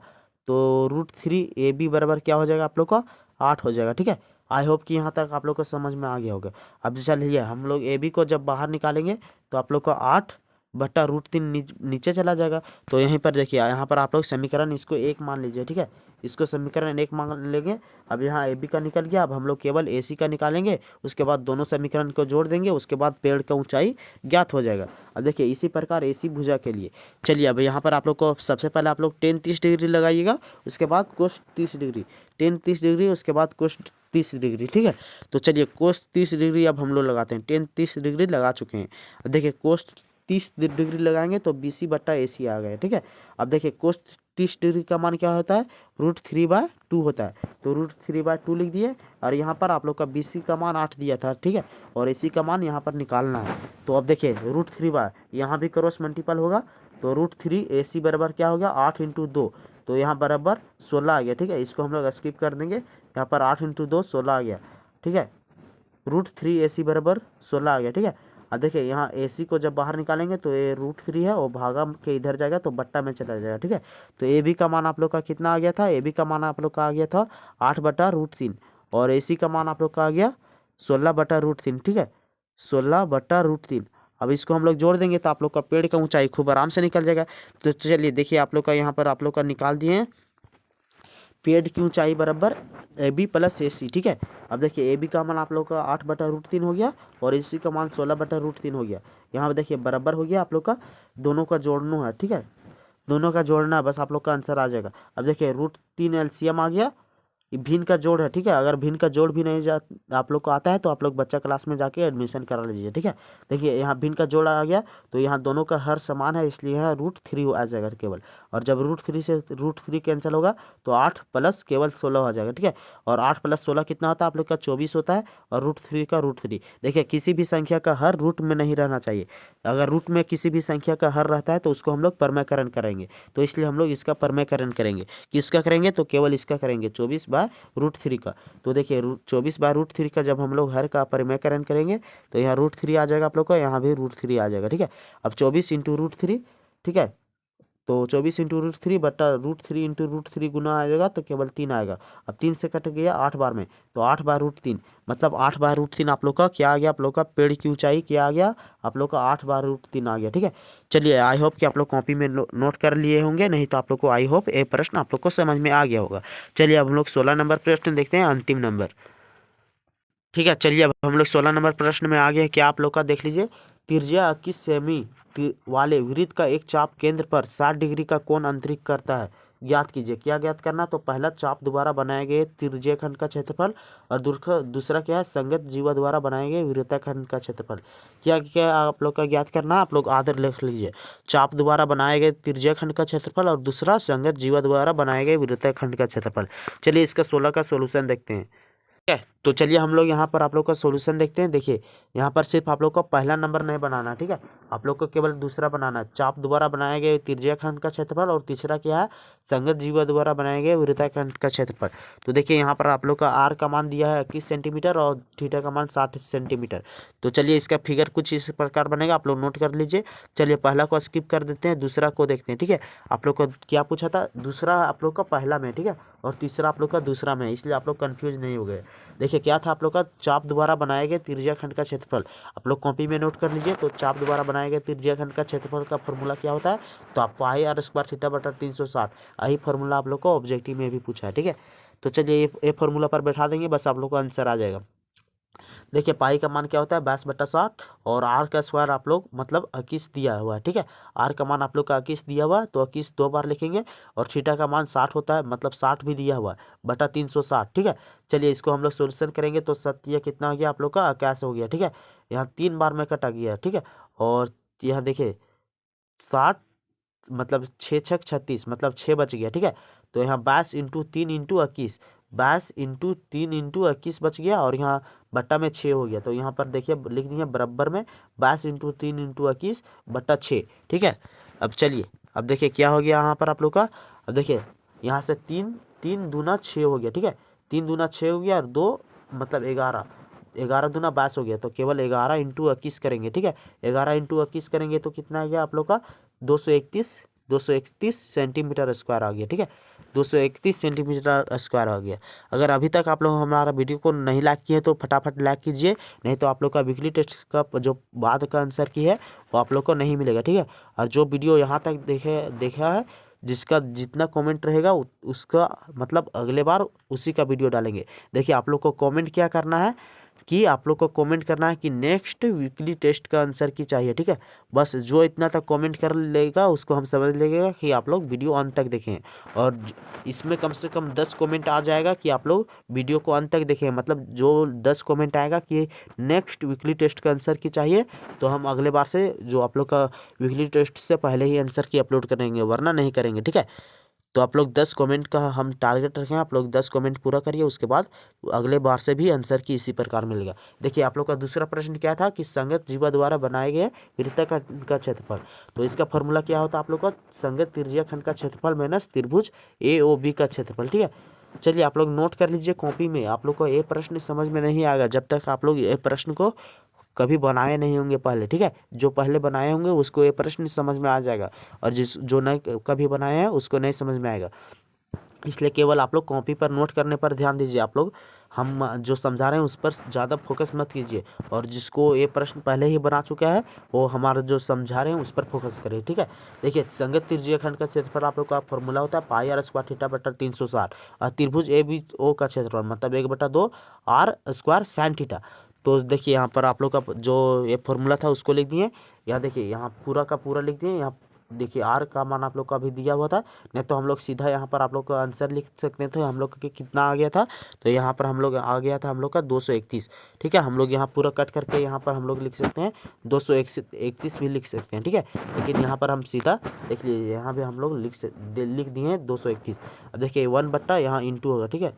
तो √3 ए बी बराबर क्या हो जाएगा आप लोग का, 8 हो जाएगा, ठीक है। आई होप कि यहाँ तक आप लोग को समझ में आ गया होगा। अब चलिए हम लोग ए बी को जब बाहर निकालेंगे तो आप लोग का 8/√3 नीचे चला जाएगा। तो यहीं पर देखिए यहाँ पर आप लोग समीकरण इसको 1 मान लीजिए, ठीक है, इसको समीकरण 1 मान लेंगे। अब यहाँ ए बी का निकल गया, अब हम लोग केवल ए सी का निकालेंगे, उसके बाद दोनों समीकरण को जोड़ देंगे, उसके बाद पेड़ का ऊंचाई ज्ञात हो जाएगा। अब देखिए इसी प्रकार ए सी भुजा के लिए, चलिए अब यहाँ पर आप लोग को सबसे पहले आप लोग टेन 30 डिग्री लगाइएगा, उसके बाद कोस 30 डिग्री, टेन 30 डिग्री उसके बाद कोस 30 डिग्री, ठीक है। तो चलिए कोस 30 डिग्री अब हम लोग लगाते हैं, टेन 30 डिग्री लगा चुके हैं। अब देखिए कोस 30 डिग्री लगाएंगे तो बी सी बट्टा ए सी आ गया, ठीक है। अब देखिए कोस 30 डिग्री का मान क्या होता है, √3/2 होता है, तो √3/2 लिख दिए। और यहाँ पर आप लोग का बी सी का मान 8 दिया था, ठीक है, और ए सी का मान यहाँ पर निकालना है। तो अब देखिए √3 यहाँ भी क्रॉस मल्टीपल होगा, तो √3 ए सी बराबर क्या हो गया, 8 × 2, तो यहाँ बराबर 16 आ गया, ठीक है। इसको हम लोग स्किप कर देंगे, यहाँ पर 8 × 2 16 आ गया, ठीक है। √3 ए सी बराबर 16 आ गया, ठीक है। अब देखिए यहाँ ए सी को जब बाहर निकालेंगे तो ये √3 है, और भागा के इधर जाएगा तो बट्टा में चला जाएगा, ठीक है। तो ए बी का मान आप लोग का कितना आ गया था, ए बी का मान आप लोग का आ गया था 8/√3, और ए सी का मान आप लोग का आ गया 16/√3, ठीक है, 16/√3। अब इसको हम लोग जोड़ देंगे तो आप लोग का पेड़ का ऊंचाई खूब आराम से निकल जाएगा। तो चलिए देखिए आप लोग का यहाँ पर आप लोग का निकाल दिए हैं, पेड़ की ऊंचाई बराबर ए बी प्लस ए सी, ठीक है। अब देखिए ए बी का मान आप लोग का 8/√3 हो गया, और ए सी का मान 16/√3 हो गया। यहाँ पर देखिए बराबर हो गया, आप लोग का दोनों का जोड़ना है, ठीक है, दोनों का जोड़ना है, बस आप लोग का आंसर आ जाएगा। अब देखिए √3 एलसीएम आ गया, भिन्न का जोड़ है, ठीक है। अगर भिन्न का जोड़ भी नहीं आप लोग को आता है तो आप लोग बच्चा क्लास में जाके एडमिशन करा लीजिए, ठीक है। देखिए यहाँ भिन्न का जोड़ आ गया, तो यहाँ दोनों का हर समान है, इसलिए यहाँ √3 आ जाएगा केवल। और जब √3 से √3 कैंसिल होगा तो 8 प्लस केवल 16 हो जाएगा, ठीक है। और 8 प्लस 16 कितना होता है आप लोग का? 24 होता है। और √3 का √3, देखिए किसी भी संख्या का हर रूट में नहीं रहना चाहिए। अगर रूट में किसी भी संख्या का हर रहता है तो उसको हम लोग परमयकरण करेंगे, तो इसलिए हम लोग इसका परमयकरण करेंगे। किसका करेंगे? तो केवल इसका करेंगे, 24/√3 का। तो देखिए 24/√3 का जब हम लोग हर का परमयकरण करेंगे तो यहाँ √3 आ जाएगा आप लोग का, यहाँ भी √3 आ जाएगा, ठीक है। अब 24 इंटू √3, ठीक है। तो 24 इंटू √3 बटा √3 इंटू √3 गुना आ जाएगा तो केवल 3 आएगा। अब 3 से कट गया 8 बार में, तो 8/√3 मतलब 8/√3 आप लोग का क्या आ गया? आप लोग का पेड़ की ऊंचाई क्या आ गया? आप लोग का 8/√3 आ गया, ठीक है। चलिए आई होप कि आप लोग कॉपी में नोट कर लिए होंगे, नहीं तो आप लोग को आई होप ये प्रश्न आप लोग को समझ में आ गया होगा। चलिए अब हम लोग 16 नंबर प्रश्न देखते हैं, अंतिम नंबर, ठीक है। चलिए अब हम लोग 16 नंबर प्रश्न में आ गए हैं। क्या आप लोग का देख लीजिए, त्रिज्या 21 सेमी वाले वृत्त का एक चाप केंद्र पर 60 डिग्री का कोण अंतरित करता है, ज्ञात कीजिए। क्या ज्ञात करना? तो पहला चाप द्वारा बनाए गए त्रिज्यखंड का क्षेत्रफल, और दूसरा क्या है? संगत जीवा द्वारा बनाए गए वृत्तखंड का क्षेत्रफल। क्या क्या आप लोग का ज्ञात करना है? आप लोग आदर लिख लीजिए, चाप द्वारा बनाए गए त्रिज्यखंड का क्षेत्रफल और दूसरा संगत जीवा द्वारा बनाए गए वृत्तखंड का क्षेत्रफल। चलिए इसका 16 का सोल्यूशन देखते हैं, ठीक है। तो चलिए हम लोग यहाँ पर आप लोग का सॉल्यूशन देखते हैं। देखिए यहाँ पर सिर्फ आप लोग को पहला नंबर नहीं बनाना, ठीक है। आप लोग को केवल दूसरा बनाना है, चाप द्वारा बनाए गए त्रिज्यखंड का क्षेत्रफल, और तीसरा क्या है? संगत जीवा द्वारा बनाए गए वृत्तखंड का क्षेत्रफल। तो देखिए यहाँ पर आप लोग का आर का मान दिया है 21 सेंटीमीटर और थीटा का मान 60 सेंटीमीटर। तो चलिए इसका फिगर कुछ इस प्रकार बनेगा, आप लोग नोट कर लीजिए। चलिए पहला को स्किप कर देते हैं, दूसरा को देखते हैं, ठीक है। आप लोग को क्या पूछा था? दूसरा आप लोग का पहला में, ठीक है, और तीसरा आप लोग का दूसरा में, इसलिए आप लोग कन्फ्यूज नहीं हो गए। देखिए क्या था आप लोग का? चाप द्वारा बनाए गए त्रिज्यखंड का क्षेत्रफल। आप लोग कॉपी में नोट कर लीजिए। तो चाप द्वारा बनाए गए त्रिज्यखंड का क्षेत्रफल का फॉर्मूला क्या होता है? तो आप πr² थीटा बटा 360, यही फॉर्मूला आप लोग को ऑब्जेक्टिव में भी पूछा है, ठीक है। तो चलिए ये फॉर्मूला पर बैठा देंगे, बस आप लोग का आंसर आ जाएगा। देखिए पाई का मान क्या होता है? 22/60, और आर का स्क्वायर आप लोग मतलब 21 दिया हुआ है, ठीक है। आर का मान आप लोग का 21 दिया हुआ है, तो 21 दो बार लिखेंगे, और थीटा का मान 60 होता है, मतलब 60 भी दिया हुआ है, बटा 360, ठीक है। चलिए इसको हम लोग सोल्यूशन करेंगे तो सत्य कितना हो गया आप लोग का? 81 हो गया, ठीक है। यहाँ 3 बार में कटा गया, ठीक है। और यहाँ देखिए 60 मतलब 6×6 = 36, मतलब 6 बच गया, ठीक है। तो यहाँ 22 इंटू 3 इंटू 21, 22 इंटू 3 इंटू 21 बच गया, और यहाँ बट्टा में 6 हो गया। तो यहाँ पर देखिए लिख दिए बराबर में 22 इंटू 3 इंटू 21 बट्टा 6, ठीक है। अब चलिए अब देखिए क्या हो गया यहाँ पर आप लोग का? अब देखिए यहाँ से 3 3 दूना 6 हो गया, ठीक है। 3 दूना 6 हो गया, और 2 मतलब 11, 11 दूना 22 हो गया। तो केवल 11 इंटू 21 करेंगे, ठीक है। 11 इंटू 21 करेंगे तो कितना आ गया आप लोग का? 231 सेंटीमीटर स्क्वायर आ गया, ठीक है। 231 सेंटीमीटर स्क्वायर आ गया। अगर अभी तक आप लोग हमारा वीडियो को नहीं लाइक किए तो फटाफट लाइक कीजिए, नहीं तो आप लोग का वीकली टेस्ट का जो बाद का आंसर की है वो आप लोग को नहीं मिलेगा, ठीक है। और जो वीडियो यहाँ तक देखा है, जिसका जितना कमेंट रहेगा उसका मतलब अगले बार उसी का वीडियो डालेंगे। देखिए आप लोग को कमेंट क्या करना है कि आप लोग को कमेंट करना है कि नेक्स्ट वीकली टेस्ट का आंसर की चाहिए, ठीक है। बस जो इतना तक कमेंट कर लेगा उसको हम समझ लेंगे कि आप लोग वीडियो अंत तक देखें, और इसमें कम से कम 10 कमेंट आ जाएगा कि आप लोग वीडियो को अंत तक देखें। मतलब जो 10 कमेंट आएगा कि नेक्स्ट वीकली टेस्ट का आंसर की चाहिए, तो हम अगले बार से जो आप लोग का वीकली टेस्ट से पहले ही आंसर की अपलोड करेंगे, वरना नहीं करेंगे, ठीक है। तो आप लोग 10 कमेंट का हम टारगेट रखें, आप लोग 10 कमेंट पूरा करिए, उसके बाद अगले बार से भी आंसर की इसी प्रकार मिलेगा। देखिए आप लोग का दूसरा प्रश्न क्या था कि संगत जीवा द्वारा बनाए गए वृत्तखंड का क्षेत्रफल। तो इसका फॉर्मूला क्या होता है आप लोग का? संगत त्रिज्यखंड का क्षेत्रफल माइनस त्रिभुज AOB का क्षेत्रफल, ठीक है। चलिए आप लोग नोट कर लीजिए कॉपी में। आप लोग को ये प्रश्न समझ में नहीं आएगा जब तक आप लोग ये प्रश्न को कभी बनाए नहीं होंगे पहले, ठीक है। जो पहले बनाए होंगे उसको ये प्रश्न समझ में आ जाएगा, और जो नहीं कभी बनाए हैं उसको नहीं समझ में आएगा। इसलिए केवल आप लोग कॉपी पर नोट करने पर ध्यान दीजिए। आप लोग हम जो समझा रहे हैं उस पर ज़्यादा फोकस मत कीजिए, और जिसको ये प्रश्न पहले ही बना चुका है वो हमारा जो समझा रहे हैं उस पर फोकस करिए, ठीक है। देखिए संगत त्रिज्यखंड का क्षेत्रफल आप लोग का फॉर्मूला होता है πr² थीटा बटा 360, और त्रिभुज ABO का क्षेत्रफल मतलब 1/2 r² sin थीटा। तो देखिए यहाँ पर आप लोग का जो ये फॉर्मूला था उसको लिख दिए, यहाँ देखिए यहाँ पूरा का पूरा लिख दिए, यहाँ देखिए आर का मान आप लोग का अभी दिया हुआ था, नहीं तो हम लोग सीधा यहाँ पर आप लोग का आंसर लिख सकते थे। हम लोग के कितना आ गया था, तो यहाँ पर हम लोग आ गया था हम लोग का 231। ठीक है, हम लोग यहाँ पूरा कट करके यहाँ पर हम लोग लिख सकते हैं 231 भी लिख सकते हैं। ठीक है, लेकिन यहाँ पर हम सीधा देख लीजिए, यहाँ भी हम लोग लिख दिए हैं 231। अब देखिए 1 बट्टा यहाँ इंटू होगा। ठीक है,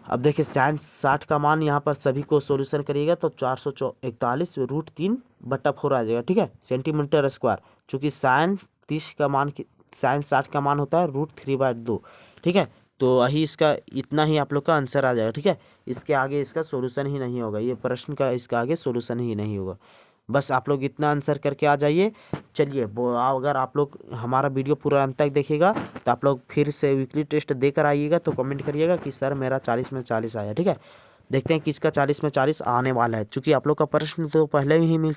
अब देखिए साइन 60 का मान यहाँ पर सभी को सॉल्यूशन करिएगा तो 441√3/4 आ जाएगा। ठीक है, सेंटीमीटर स्क्वायर, चूँकि साइन 60 का मान होता है √3/2। ठीक है, तो वही इसका इतना ही आप लोग का आंसर आ जाएगा। ठीक है, इसके आगे इसका सॉल्यूशन ही नहीं होगा, ये प्रश्न का इसका आगे सॉल्यूशन ही नहीं होगा। बस आप लोग इतना आंसर करके आ जाइए। चलिए अगर आप लोग हमारा वीडियो पूरा अंत तक देखिएगा तो आप लोग फिर से वीकली टेस्ट देकर आइएगा, तो कमेंट करिएगा कि सर मेरा 40 में 40 आया। ठीक है, देखते हैं किसका 40 में 40 आने वाला है, क्योंकि आप लोग का प्रश्न तो पहले ही मिल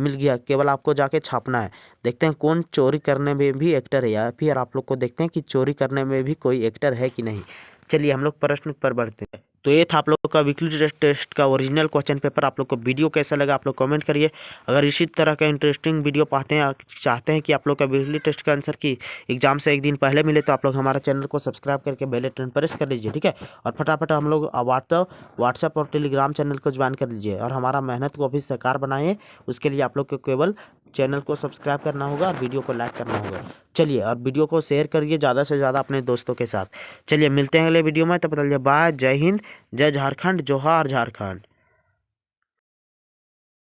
गया, केवल आपको जाके छापना है। देखते हैं कौन चोरी करने में भी एक्टर है, या फिर आप लोग को देखते हैं कि चोरी करने में भी कोई एक्टर है कि नहीं। चलिए हम लोग प्रश्न पर बढ़ते हैं। तो ये था आप लोग का वीकली टेस्ट का ओरिजिनल क्वेश्चन पेपर। आप लोग को वीडियो कैसा लगा आप लोग कमेंट करिए। अगर इसी तरह का इंटरेस्टिंग वीडियो चाहते हैं कि आप लोग का वीकली टेस्ट का आंसर की एग्जाम से एक दिन पहले मिले, तो आप लोग हमारा चैनल को सब्सक्राइब करके बेल आइकन प्रेस कर लीजिए। ठीक है, और फटाफट हम लोग व्हाट्सएप और टेलीग्राम चैनल को ज्वाइन कर लीजिए, और हमारा मेहनत को अभी साकार बनाए। उसके लिए आप लोग को केवल चैनल को सब्सक्राइब करना होगा और वीडियो को लाइक करना होगा। चलिए, और वीडियो को शेयर करिए ज़्यादा से ज़्यादा अपने दोस्तों के साथ। चलिए मिलते हैं अगले वीडियो में, तब तक बाय, जय हिंद, जय झारखंड, जोहार झारखंड।